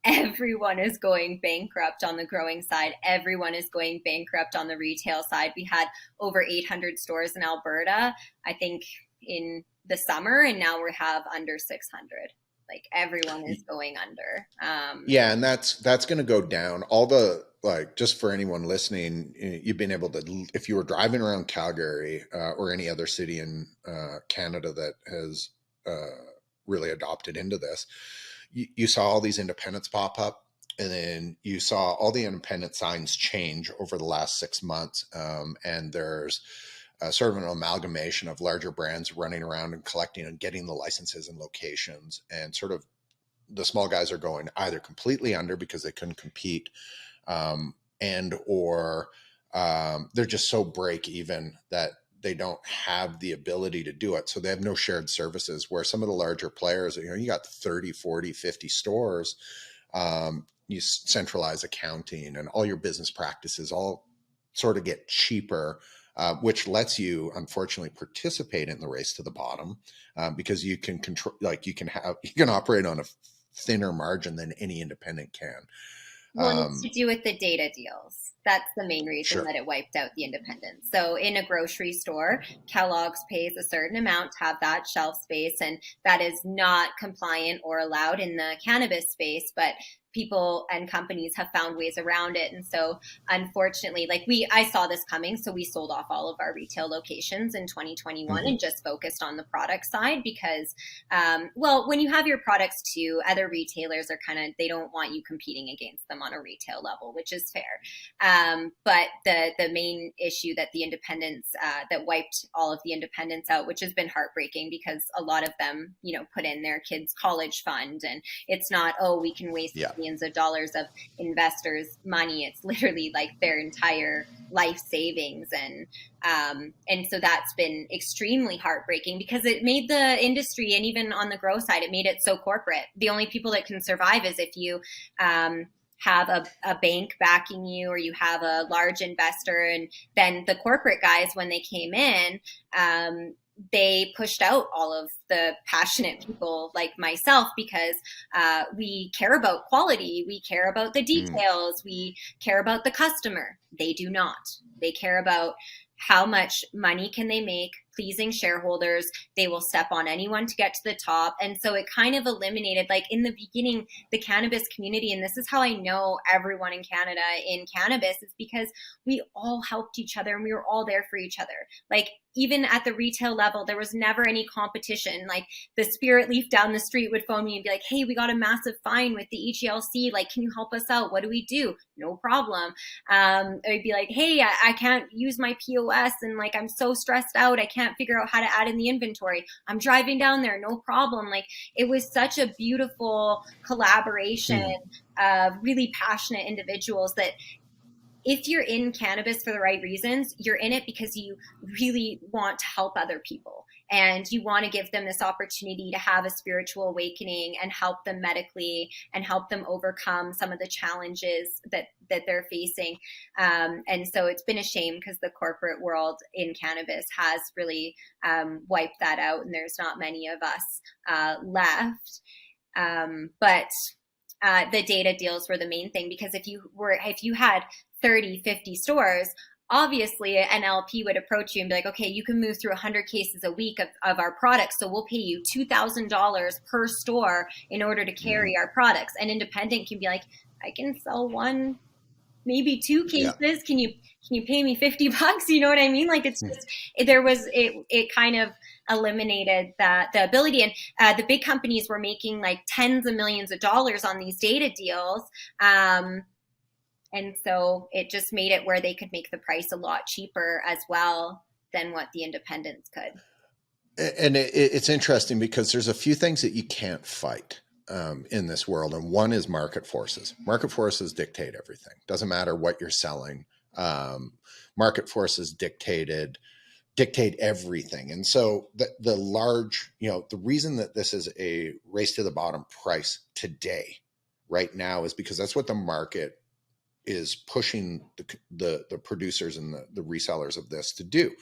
everyone is going bankrupt on the growing side. Everyone is going bankrupt on the retail side. We had over 800 stores in Alberta, I think, in the summer, and now we have under 600. Like, everyone is going under.
And that's going to go down. All the, just for anyone listening, you've been able to, if you were driving around Calgary or any other city in Canada that has really adopted into this, you saw all these independents pop up, and then you saw all the independent signs change over the last 6 months. And there's sort of an amalgamation of larger brands running around and collecting and getting the licenses and locations, and sort of the small guys are going either completely under because they couldn't compete, and or they're just so break even that they don't have the ability to do it. So they have no shared services, where some of the larger players, you got 30, 40, 50 stores, you centralize accounting and all your business practices all sort of get cheaper, which lets you, unfortunately, participate in the race to the bottom, because you can control, you can operate on a thinner margin than any independent can.
Well, it's to do with the data deals. That's the main reason that it wiped out the independents. So in a grocery store, Kellogg's pays a certain amount to have that shelf space, and that is not compliant or allowed in the cannabis space, but people and companies have found ways around it. And so unfortunately, I saw this coming, so we sold off all of our retail locations in 2021 and just focused on the product side, because when you have your products too, other retailers are they don't want you competing against them on a retail level, which is fair. But the main issue that the independents, that wiped all of the independents out, which has been heartbreaking, because a lot of them, put in their kids' college fund, and it's not, we can waste millions of dollars of investors' money. It's literally their entire life savings. And so that's been extremely heartbreaking, because it made the industry, and even on the grow side, it made it so corporate. The only people that can survive is if you have a bank backing you, or you have a large investor. And then the corporate guys, when they came in, they pushed out all of the passionate people like myself, because we care about quality, we care about the details, we care about the customer. They do not. They care about how much money can they make, pleasing shareholders. They will step on anyone to get to the top. And so it kind of eliminated, in the beginning, the cannabis community. And this is how I know everyone in Canada in cannabis, is because we all helped each other and we were all there for each other. even at the retail level, there was never any competition. Like the Spirit Leaf down the street would phone me and be like, hey, we got a massive fine with the EGLC. Like, can you help us out? What do we do? No problem. I'd be like, hey, I can't use my POS and like, I'm so stressed out. I can't figure out how to add in the inventory. I'm driving down there. No problem. Like, it was such a beautiful collaboration of really passionate individuals that if you're in cannabis for the right reasons, you're in it because you really want to help other people and you want to give them this opportunity to have a spiritual awakening and help them medically and help them overcome some of the challenges that they're facing. And so it's been a shame because the corporate world in cannabis has really wiped that out, and there's not many of us left. But the data deals were the main thing, because if you had 30, 50 stores, obviously an LP would approach you and be like, okay, you can move through 100 cases a week of our products, so we'll pay you $2,000 per store in order to carry our products. An independent can be like, I can sell one, maybe two cases. Yeah. Can you pay me $50? You know what I mean? Like, it's just, it kind of eliminated the ability. And the big companies were making like tens of millions of dollars on these data deals. And so it just made it where they could make the price a lot cheaper as well than what the independents could.
And it's interesting because there's a few things that you can't fight in this world. And one is market forces. Market forces dictate everything. Doesn't matter what you're selling. Market forces dictate everything. And so the large, the reason that this is a race to the bottom price today, right now, is because that's what the market is pushing the producers and the resellers of this to do.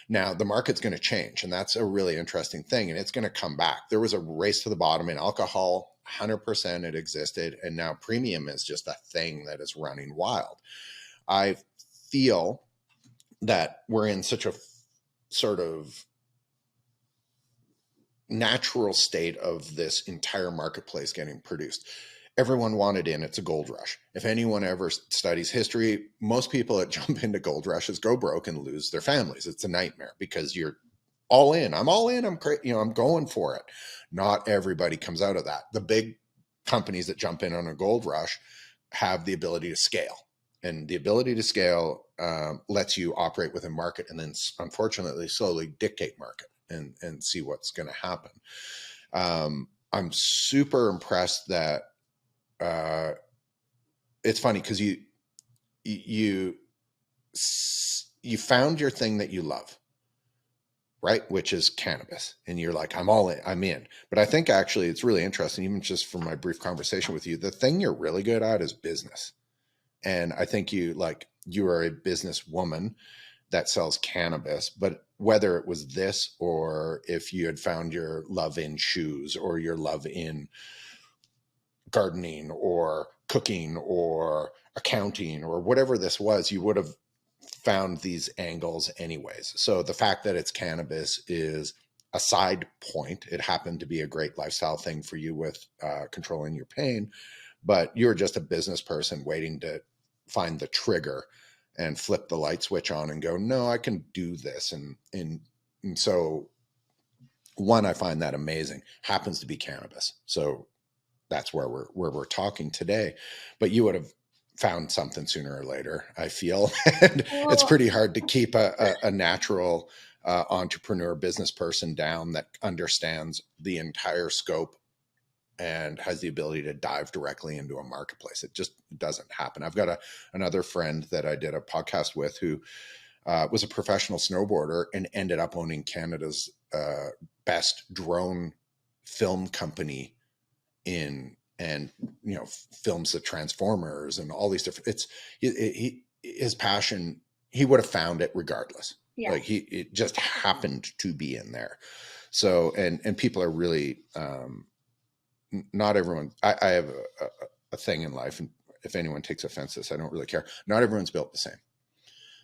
Now, the market's going to change, and that's a really interesting thing, and it's going to come back. There was a race to the bottom in alcohol, 100% it existed, and now premium is just a thing that is running wild. I feel that we're in such a sort of natural state of this entire marketplace getting produced. Everyone wanted in. It's a gold rush. If anyone ever studies history, most people that jump into gold rushes go broke and lose their families. It's a nightmare because you're all in. I'm all in. I'm going for it. Not everybody comes out of that. The big companies that jump in on a gold rush have the ability to scale, and the ability to scale lets you operate within market, and then unfortunately slowly dictate market and see what's going to happen. I'm super impressed that. It's funny because you found your thing that you love, right? Which is cannabis. And you're like, I'm in. But I think actually it's really interesting, even just from my brief conversation with you, the thing you're really good at is business. And I think you are a businesswoman that sells cannabis, but whether it was this, or if you had found your love in shoes, or your love in gardening or cooking or accounting or whatever this was, you would have found these angles anyways. So the fact that it's cannabis is a side point. It happened to be a great lifestyle thing for you with controlling your pain, but you're just a business person waiting to find the trigger and flip the light switch on and go, no, I can do this. And so one, I find that amazing. Happens to be cannabis. So that's where we're talking today, but you would have found something sooner or later, I feel. And it's pretty hard to keep a natural entrepreneur business person down that understands the entire scope and has the ability to dive directly into a marketplace. It just doesn't happen. I've got another friend that I did a podcast with who was a professional snowboarder and ended up owning Canada's best drone film company films the Transformers and all these different, his passion, he would have found it regardless. Yeah. Like it just happened to be in there. So, and people are really, not everyone, I have a thing in life, and if anyone takes offense to this, I don't really care. Not everyone's built the same.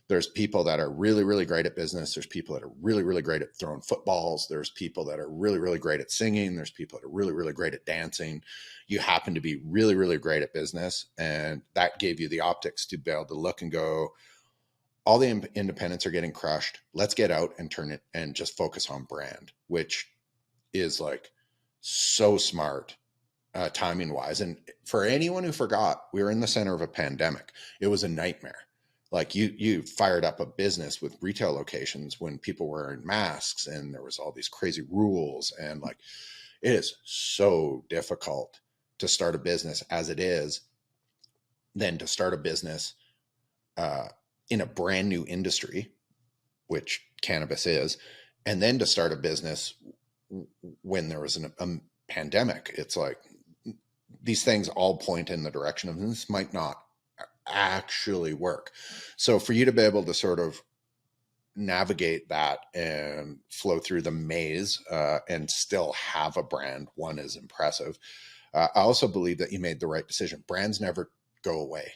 There's people that are really, really great at business. There's people that are really, really great at throwing footballs. There's people that are really, really great at singing. There's people that are really, really great at dancing. You happen to be really, really great at business. And that gave you the optics to be able to look and go, all the independents are getting crushed. Let's get out and turn it and just focus on brand, which is like so smart timing wise. And for anyone who forgot, we were in the center of a pandemic. It was a nightmare. Like you fired up a business with retail locations when people were wearing masks and there was all these crazy rules. And like, it is so difficult to start a business as it is than to start a business in a brand new industry, which cannabis is, and then to start a business when there was a pandemic. It's like these things all point in the direction of this might not actually work. So for you to be able to sort of navigate that and flow through the maze and still have a brand, one, is impressive. I also believe that you made the right decision. Brands never go away.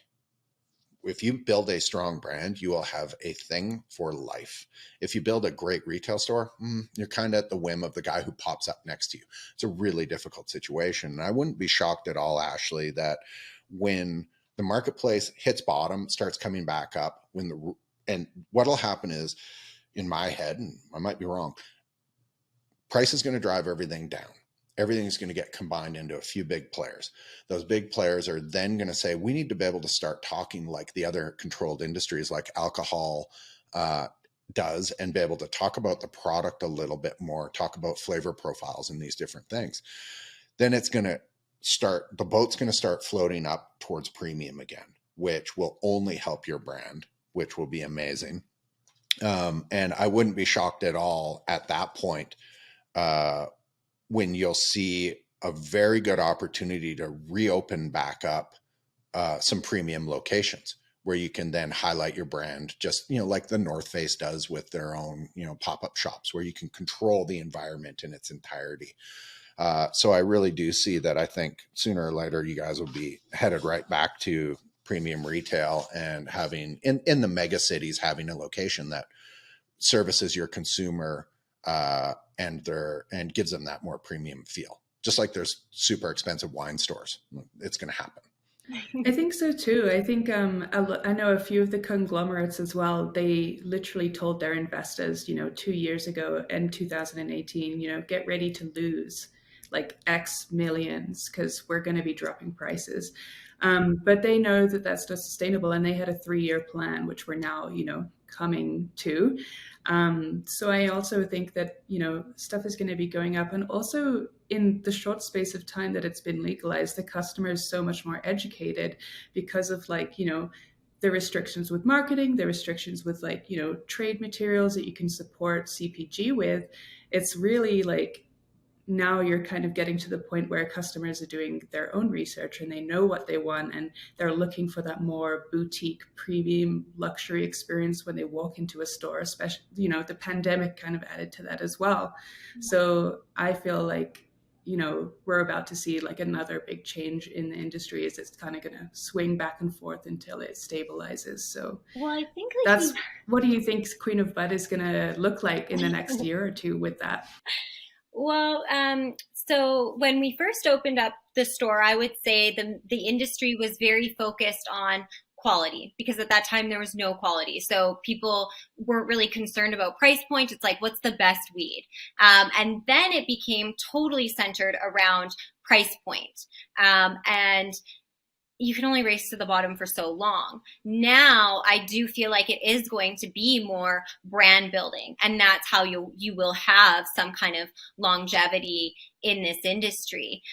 If you build a strong brand, you will have a thing for life. If you build a great retail store, you're kind of at the whim of the guy who pops up next to you. It's a really difficult situation. And I wouldn't be shocked at all, Ashley, that when the marketplace hits bottom, starts coming back up, and what'll happen is, in my head, and I might be wrong, price is going to drive everything down. Everything's going to get combined into a few big players. Those big players are then going to say, we need to be able to start talking like the other controlled industries, like alcohol does, and be able to talk about the product a little bit more, talk about flavor profiles and these different things. Then it's going to start, the boat's going to start floating up towards premium again, which will only help your brand, which will be amazing. And I wouldn't be shocked at all at that point when you'll see a very good opportunity to reopen back up some premium locations where you can then highlight your brand, just, like the North Face does with their own, pop-up shops, where you can control the environment in its entirety. So I really do see that. I think sooner or later, you guys will be headed right back to premium retail and having in the mega cities, having a location that services your consumer and gives them that more premium feel. Just like there's super expensive wine stores. It's going to happen.
I think so too. I think I know a few of the conglomerates as well. They literally told their investors, 2 years ago in 2018, get ready to lose like X millions because we're going to be dropping prices. But they know that that's not sustainable, and they had a 3-year plan, which we're now, coming to. So I also think that, stuff is going to be going up. And also in the short space of time that it's been legalized, the customer is so much more educated because of the restrictions with marketing, the restrictions with trade materials that you can support CPG with. It's really now you're kind of getting to the point where customers are doing their own research and they know what they want, and they're looking for that more boutique, premium, luxury experience when they walk into a store, especially, the pandemic kind of added to that as well. So I feel like, we're about to see another big change in the industry as it's kind of going to swing back and forth until it stabilizes. So
well, I think
what do you think Queen of Bud is going to look like in the next year or two with that?
Well, so when we first opened up the store, I would say the industry was very focused on quality, because at that time there was no quality. So people weren't really concerned about price point. It's like, what's the best weed? And then it became totally centered around price point. And you can only race to the bottom for so long. Now, I do feel like it is going to be more brand building, and that's how you will have some kind of longevity in this industry.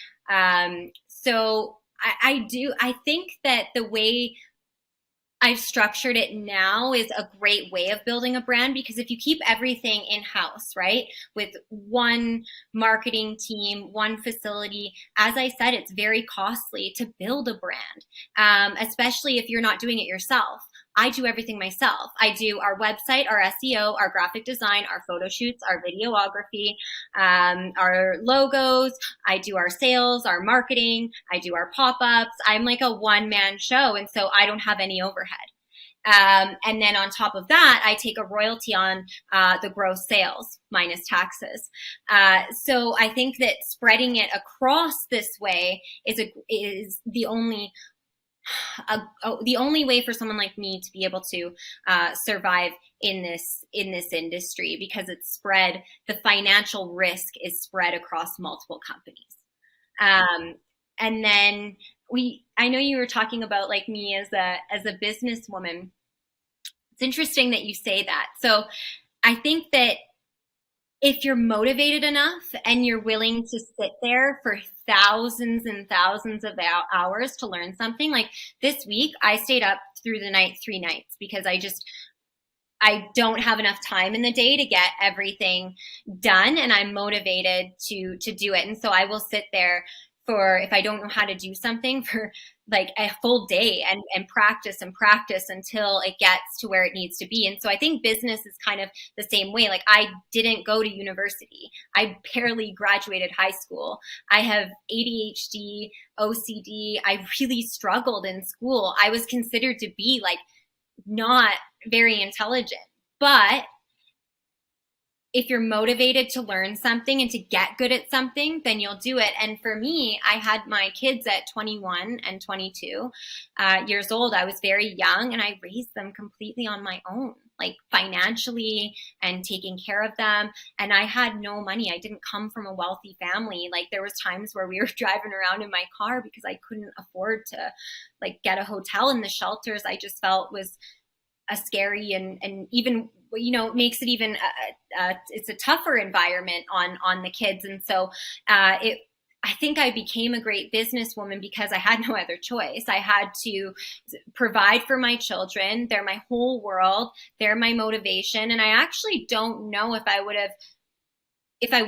So I think that the way I've structured it now is a great way of building a brand, because if you keep everything in-house, right, with one marketing team, one facility, as I said, it's very costly to build a brand, especially if you're not doing it yourself. I do everything myself. I do our website, our SEO, our graphic design, our photo shoots, our videography, our logos. I do our sales, our marketing. I do our pop-ups. I'm like a one-man show, and so I don't have any overhead. And then on top of that, I take a royalty on the gross sales minus taxes. So I think that spreading it across this way is the only the only way for someone like me to be able to survive in this industry, because it's spread, the financial risk is spread across multiple companies. And then I know you were talking about like me as a businesswoman. It's interesting that you say that. So I think that if you're motivated enough and you're willing to sit there for thousands and thousands of hours to learn something, like this week, I stayed up through the night 3 nights because I don't have enough time in the day to get everything done, and I'm motivated to do it. And so I will sit there for, if I don't know how to do something, for like a full day and practice until it gets to where it needs to be. And so I think business is kind of the same way. Like, I didn't go to university. I barely graduated high school. I have ADHD, OCD. I really struggled in school. I was considered to be like not very intelligent. But if you're motivated to learn something and to get good at something, then you'll do it. And for me, I had my kids at 21 and 22 years old. I was very young, and I raised them completely on my own, like financially and taking care of them. And I had no money. I didn't come from a wealthy family. Like, there was times where we were driving around in my car because I couldn't afford to like get a hotel in the shelters. I just felt was a scary and even, you know, makes it even it's a tougher environment on the kids. And so I think I became a great businesswoman because I had no other choice. I had to provide for my children. They're my whole world. They're my motivation. And I actually don't know if I would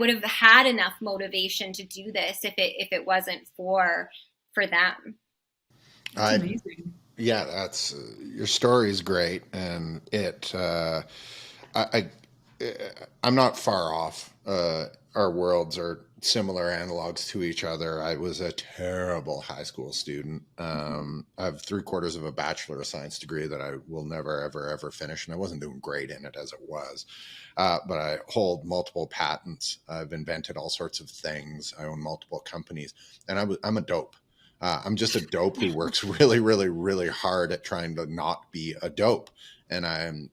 have had enough motivation to do this if it wasn't for them.
That's amazing.
Yeah, that's your story is great, and I'm not far off. Our worlds are similar analogs to each other. I was a terrible high school student. I have 3/4 of a Bachelor of Science degree that I will never, ever, ever finish, and I wasn't doing great in it as it was. But I hold multiple patents. I've invented all sorts of things. I own multiple companies, and I'm a dope. I'm just a dope who works really, really, really hard at trying to not be a dope. And I'm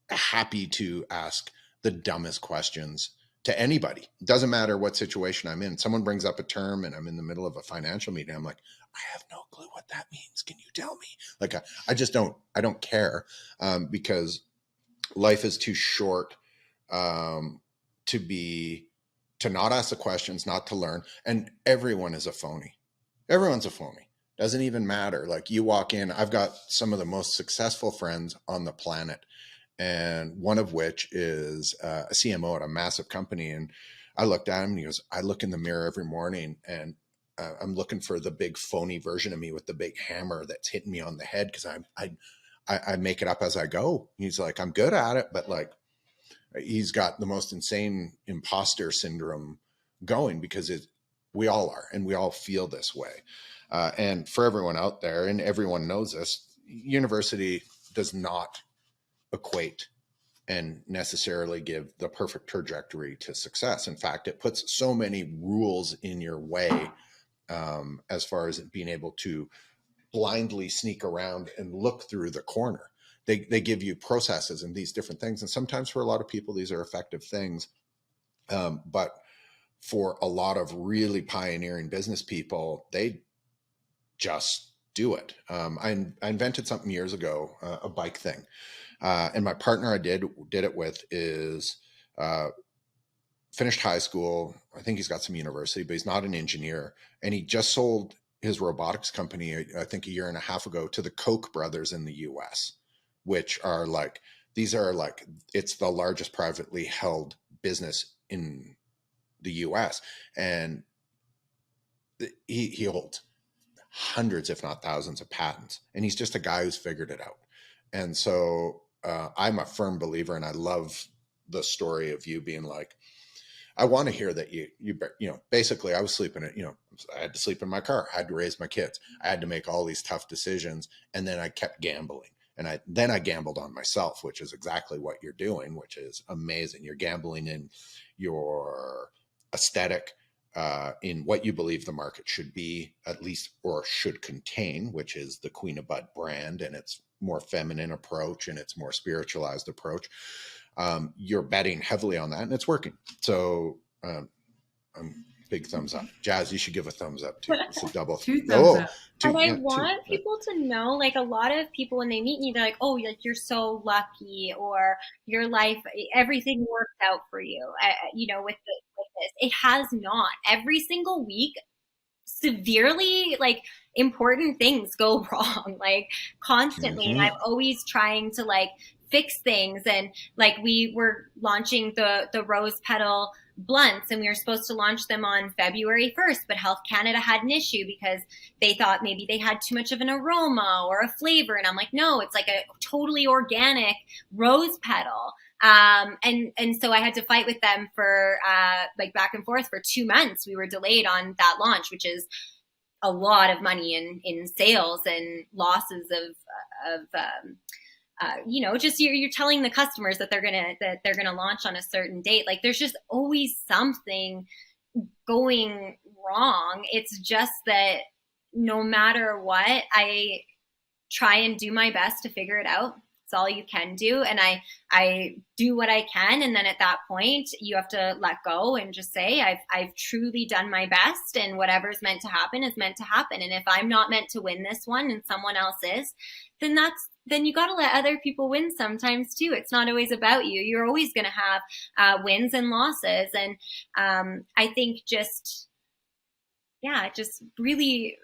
happy to ask the dumbest questions to anybody. It doesn't matter what situation I'm in. Someone brings up a term and I'm in the middle of a financial meeting. I'm like, I have no clue what that means. Can you tell me? Like, I don't care because life is too short to not ask the questions, not to learn. And everyone is a phony. Everyone's a phony. Doesn't even matter. Like, you walk in, I've got some of the most successful friends on the planet, and one of which is a CMO at a massive company. And I looked at him and he goes, I look in the mirror every morning and I'm looking for the big phony version of me with the big hammer that's hitting me on the head because I make it up as I go. He's like, I'm good at it, but like, he's got the most insane imposter syndrome going because we all are, and we all feel this way. And for everyone out there, and everyone knows this, university does not equate and necessarily give the perfect trajectory to success. In fact, it puts so many rules in your way as far as being able to blindly sneak around and look through the corner. They give you processes and these different things. And sometimes for a lot of people, these are effective things. But for a lot of really pioneering business people, they just do it. I invented something years ago, a bike thing. And my partner I did it with is finished high school. I think he's got some university, but he's not an engineer. And he just sold his robotics company, I think a year and a half ago, to the Koch brothers in the US, which are like, it's the largest privately held business in the US. And he holds hundreds, if not thousands, of patents. And he's just a guy who's figured it out. And so I'm a firm believer, and I love the story of you being like, I want to hear that you basically I was sleeping at, I had to sleep in my car. I had to raise my kids. I had to make all these tough decisions. And then I kept gambling. And I gambled on myself, which is exactly what you're doing, which is amazing. You're gambling in your aesthetic, in what you believe the market should be, at least, or should contain, which is the Queen of Bud brand and its more feminine approach and its more spiritualized approach. You're betting heavily on that, and it's working. So big thumbs up. Jazz, you should give a thumbs up too. It's a double.
Two thumbs up.
And I want people to know, like, a lot of people when they meet me, they're like, oh, like, you're so lucky, or your life, everything worked out for you, with this. It has not. Every single week, severely, like, important things go wrong, like, constantly. And I'm always trying to, like, fix things. And, like, we were launching the rose petal blunts, and we were supposed to launch them on February 1st, but Health Canada had an issue because they thought maybe they had too much of an aroma or a flavor. And I'm like, no, it's like a totally organic rose petal. And so I had to fight with them for like back and forth for 2 months. We were delayed on that launch, which is a lot of money in sales and losses of just you're telling the customers that they're gonna launch on a certain date. Like, there's just always something going wrong. It's just that no matter what, I try and do my best to figure it out. It's all you can do. And I do what I can. And then at that point, you have to let go and just say, I've truly done my best, and whatever's meant to happen is meant to happen. And if I'm not meant to win this one and someone else is, then you got to let other people win sometimes too. It's not always about you. You're always going to have wins and losses. And I think just really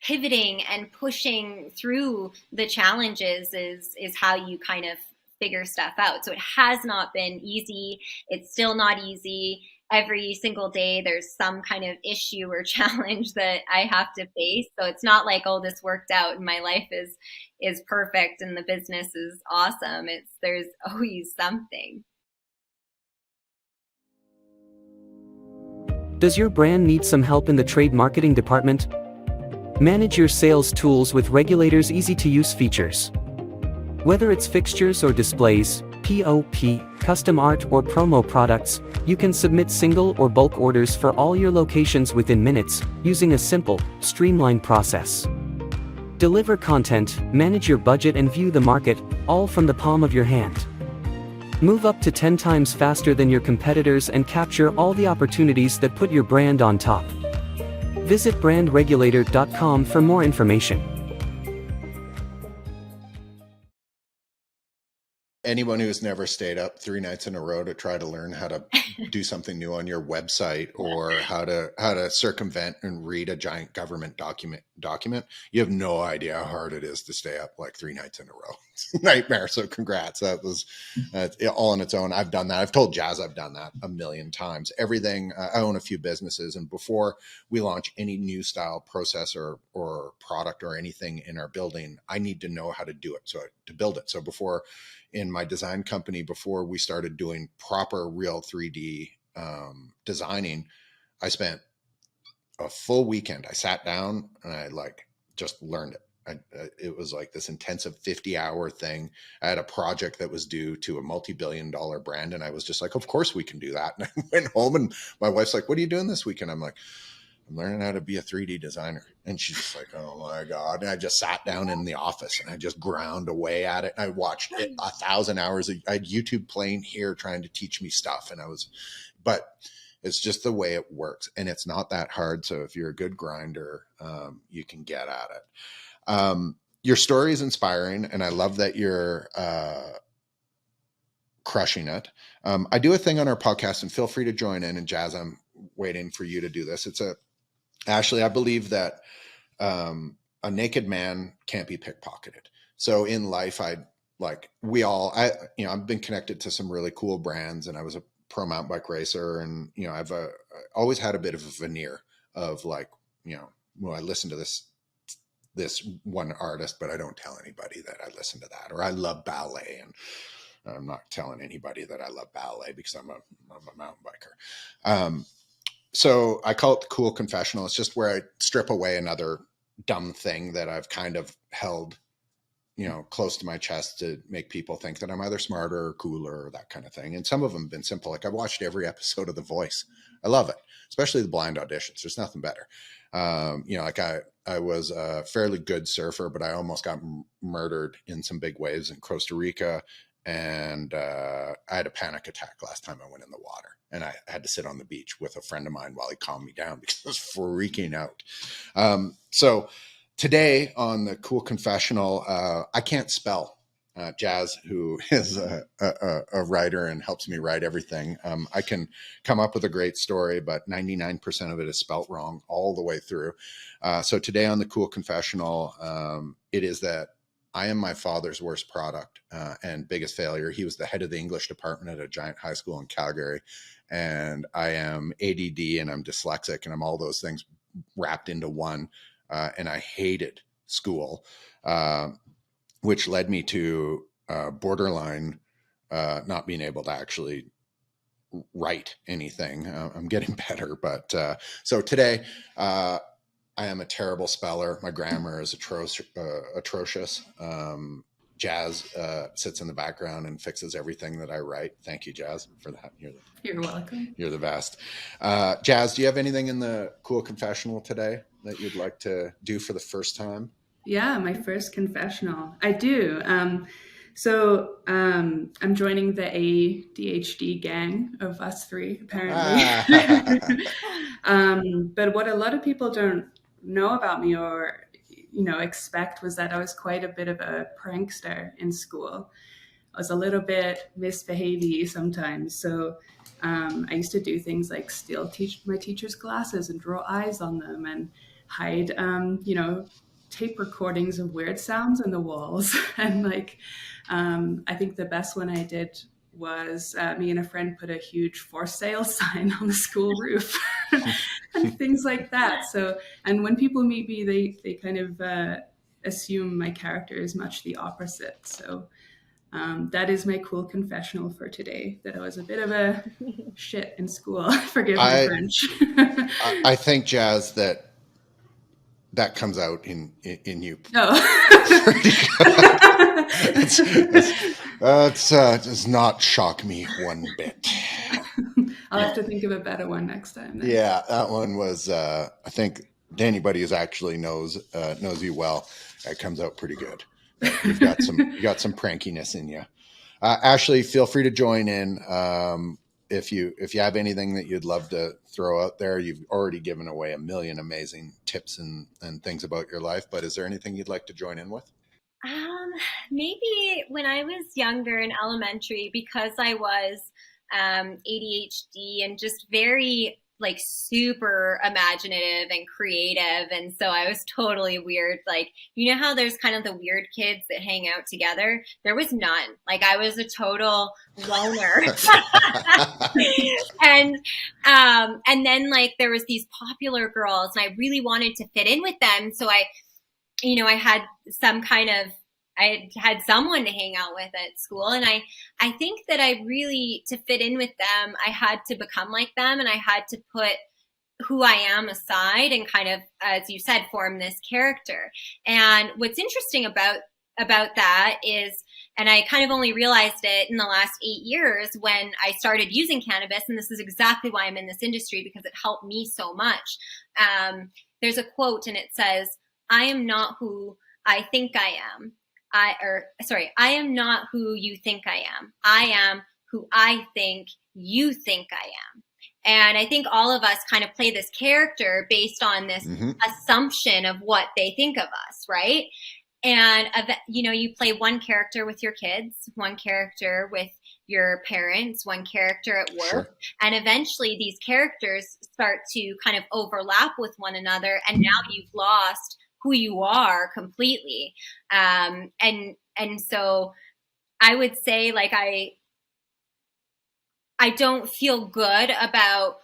pivoting and pushing through the challenges is how you kind of figure stuff out. So it has not been easy. It's still not easy. Every single day there's some kind of issue or challenge that I have to face. So it's not like, oh, this worked out and my life is perfect and the business is awesome. There's always something.
Does your brand need some help in the trade marketing department? Manage your sales tools with Regulator's easy-to-use features. Whether it's fixtures or displays, POP, custom art, or promo products, you can submit single or bulk orders for all your locations within minutes, using a simple, streamlined process. Deliver content, manage your budget, and view the market, all from the palm of your hand. Move up to 10 times faster than your competitors and capture all the opportunities that put your brand on top. Visit brandregulator.com for more information.
Anyone who's never stayed up 3 nights in a row to try to learn how to do something new on your website, or how to circumvent and read a giant government document, you have no idea how hard it is to stay up like 3 nights in a row. It's a nightmare. So congrats. That was all on its own. I've done that. I've told Jazz I've done that a million times. Everything. I own a few businesses, and before we launch any new style process or product or anything in our building, I need to know how to do it. So to build it. So before, in my design company, before we started doing proper real 3D designing, I spent a full weekend. I sat down and I just learned it. It was like this intensive 50-hour thing. I had a project that was due to a multi-billion-dollar brand, and I was just like, of course we can do that. And I went home, and my wife's like, what are you doing this weekend? I'm like, I'm learning how to be a 3D designer. And she's just like, oh my God. And I just sat down in the office and I just ground away at it. And I watched it 1,000 hours. I had YouTube playing here trying to teach me stuff. But it's just the way it works. And it's not that hard. So if you're a good grinder, you can get at it. Your story is inspiring, and I love that you're crushing it. I do a thing on our podcast, and feel free to join in. And Jazz, I'm waiting for you to do this. Ashley, I believe that a naked man can't be pickpocketed. So in life, I've been connected to some really cool brands, and I was a pro mountain bike racer, and I've always had a bit of a veneer of I listen to this one artist, but I don't tell anybody that I listen to that, or I love ballet, and I'm not telling anybody that I love ballet because I'm a mountain biker. So I call it the cool confessional. It's just where I strip away another dumb thing that I've kind of held, close to my chest to make people think that I'm either smarter or cooler or that kind of thing. And some of them have been simple. Like I've watched every episode of The Voice. I love it, especially the blind auditions. There's nothing better. Like I was a fairly good surfer, but I almost got murdered in some big waves in Costa Rica. And I had a panic attack last time I went in the water, and I had to sit on the beach with a friend of mine while he calmed me down because I was freaking out. So today on the Cool Confessional, I can't spell. Jazz, who is a writer and helps me write everything. I can come up with a great story, but 99% of it is spelt wrong all the way through. So today on the Cool Confessional, it is that I am my father's worst product and biggest failure. He was the head of the English department at a giant high school in Calgary. And I am ADD and I'm dyslexic and I'm all those things wrapped into one. And I hated school, which led me to borderline not being able to actually write anything. I'm getting better. But so today, I am a terrible speller. My grammar is atrocious. Jazz sits in the background and fixes everything that I write. Thank you, Jazz, for that.
You're welcome.
You're the best. Jazz, do you have anything in the Cool Confessional today that you'd like to do for the first time?
Yeah, my first confessional. I do. So I'm joining the ADHD gang of us three, apparently. But what a lot of people don't know about me or, expect was that I was quite a bit of a prankster in school. I was a little bit misbehavey sometimes. So I used to do things like steal my teacher's glasses and draw eyes on them and hide, tape recordings of weird sounds in the walls. And I think the best one I did was me and a friend put a huge for sale sign on the school roof and things like that. So, and when people meet me, they kind of assume my character is much the opposite. So that is my cool confessional for today, that I was a bit of a shit in school. Forgive my French.
I think, Jazz, that comes out in you. It does not shock me one bit.
I'll have to think of a better one next time. Then.
Yeah, that one was. I think anybody who actually knows you well, it comes out pretty good. You got some prankiness in you. Ashley, feel free to join in. If you have anything that you'd love to throw out there. You've already given away a million amazing tips and things about your life, but is there anything you'd like to join in with?
Maybe when I was younger in elementary, because I was ADHD and just very super imaginative and creative. And so I was totally weird. How there's kind of the weird kids that hang out together? There was none. I was a total loner. And then there was these popular girls and I really wanted to fit in with them. So I had some kind of, I had someone to hang out with at school. And I think that I really, to fit in with them, I had to become like them and I had to put who I am aside and kind of, as you said, form this character. And what's interesting about that is, and I kind of only realized it in the last 8 years when I started using cannabis, and this is exactly why I'm in this industry, because it helped me so much. There's a quote and it says, "I am not who I think I am. I am not who you think I am. I am who I think you think I am." And I think all of us kind of play this character based on this assumption of what they think of us, right? And, you play one character with your kids, one character with your parents, one character at work. Sure. And eventually these characters start to kind of overlap with one another. And now you've lost who you are completely. And so I would say I don't feel good about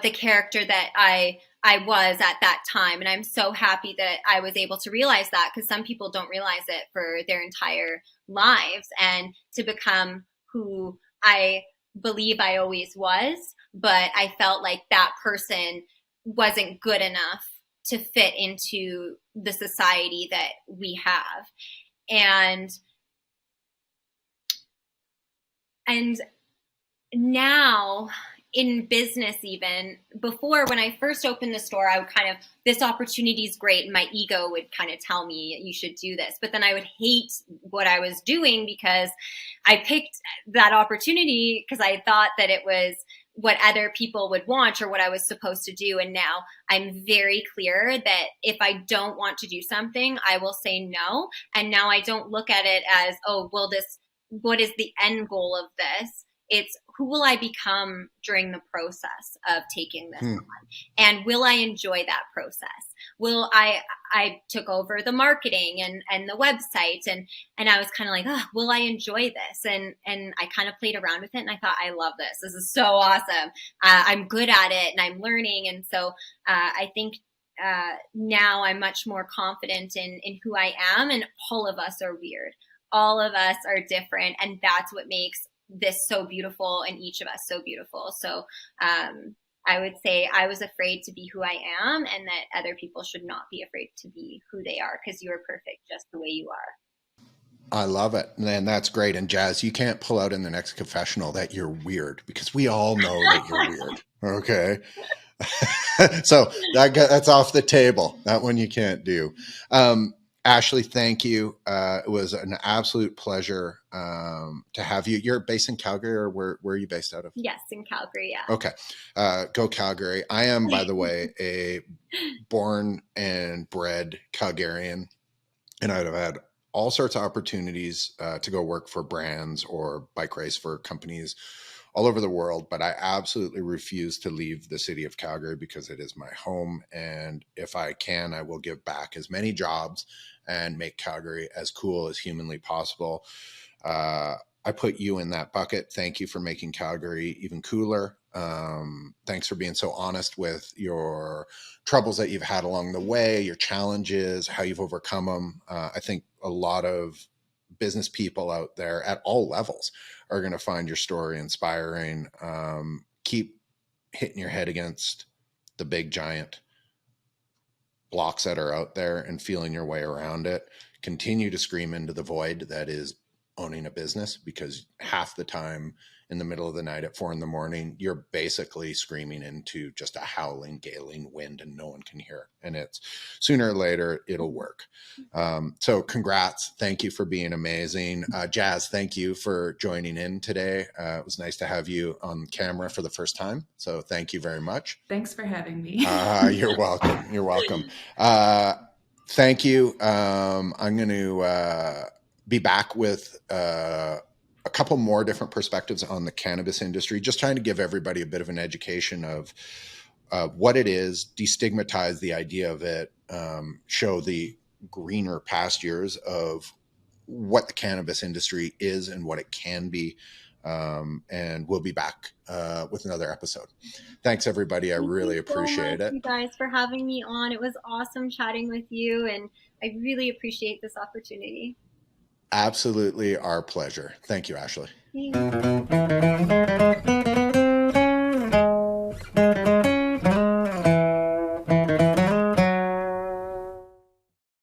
the character that I was at that time. And I'm so happy that I was able to realize that, because some people don't realize it for their entire lives, and to become who I believe I always was. But I felt like that person wasn't good enough to fit into the society that we have. And now in business, even before, when I first opened the store, I would kind of, this opportunity is great, and my ego would kind of tell me you should do this, but then I would hate what I was doing because I picked that opportunity because I thought that it was what other people would want or what I was supposed to do. And now I'm very clear that if I don't want to do something, I will say no. And now I don't look at it as, oh, well, what is the end goal of this? It's who will I become during the process of taking this on? And will I enjoy that process? Will I took over the marketing and the website, and I was kind of like, oh, will I enjoy this? And I kind of played around with it, and I thought, I love this. This is so awesome. I'm good at it, and I'm learning. And so I think now I'm much more confident in who I am, and all of us are weird. All of us are different, and that's what makes this so beautiful, and each of us so beautiful. So I would say I was afraid to be who I am, and that other people should not be afraid to be who they are, because you are perfect just the way you are.
I love it. And that's great. And Jazz, you can't pull out in the next confessional that you're weird, because we all know that you're weird. Okay. So that's off the table. That one you can't do. Ashley, thank you. It was an absolute pleasure to have you. You're based in Calgary, or where are you based out of?
Yes, in Calgary, yeah.
Okay. Go Calgary. I am, by the way, a born and bred Calgarian, and I've had all sorts of opportunities to go work for brands or bike race for companies all over the world, but I absolutely refuse to leave the city of Calgary because it is my home. And if I can, I will give back as many jobs and make Calgary as cool as humanly possible. I put you in that bucket. Thank you for making Calgary even cooler. Thanks for being so honest with your troubles that you've had along the way, your challenges, how you've overcome them. I think a lot of business people out there at all levels are going to find your story inspiring. Keep hitting your head against the big giant blocks that are out there and feeling your way around it. Continue to scream into the void that is owning a business, because half the time in the middle of the night at 4 a.m, you're basically screaming into just a howling, galing wind, and no one can hear. And it's sooner or later, it'll work. So congrats. Thank you for being amazing. Jazz, thank you for joining in today. It was nice to have you on camera for the first time. So thank you very much.
Thanks for having me.
You're welcome. You're welcome. Thank you. I'm going to be back with a couple more different perspectives on the cannabis industry, just trying to give everybody a bit of an education of what it is, destigmatize the idea of it, show the greener pastures of what the cannabis industry is and what it can be. And we'll be back with another episode. Thanks, everybody. I really appreciate it.
You guys for having me on. It was awesome chatting with you, and I really appreciate this opportunity.
Absolutely our pleasure. Thank you, Ashley.
Thanks.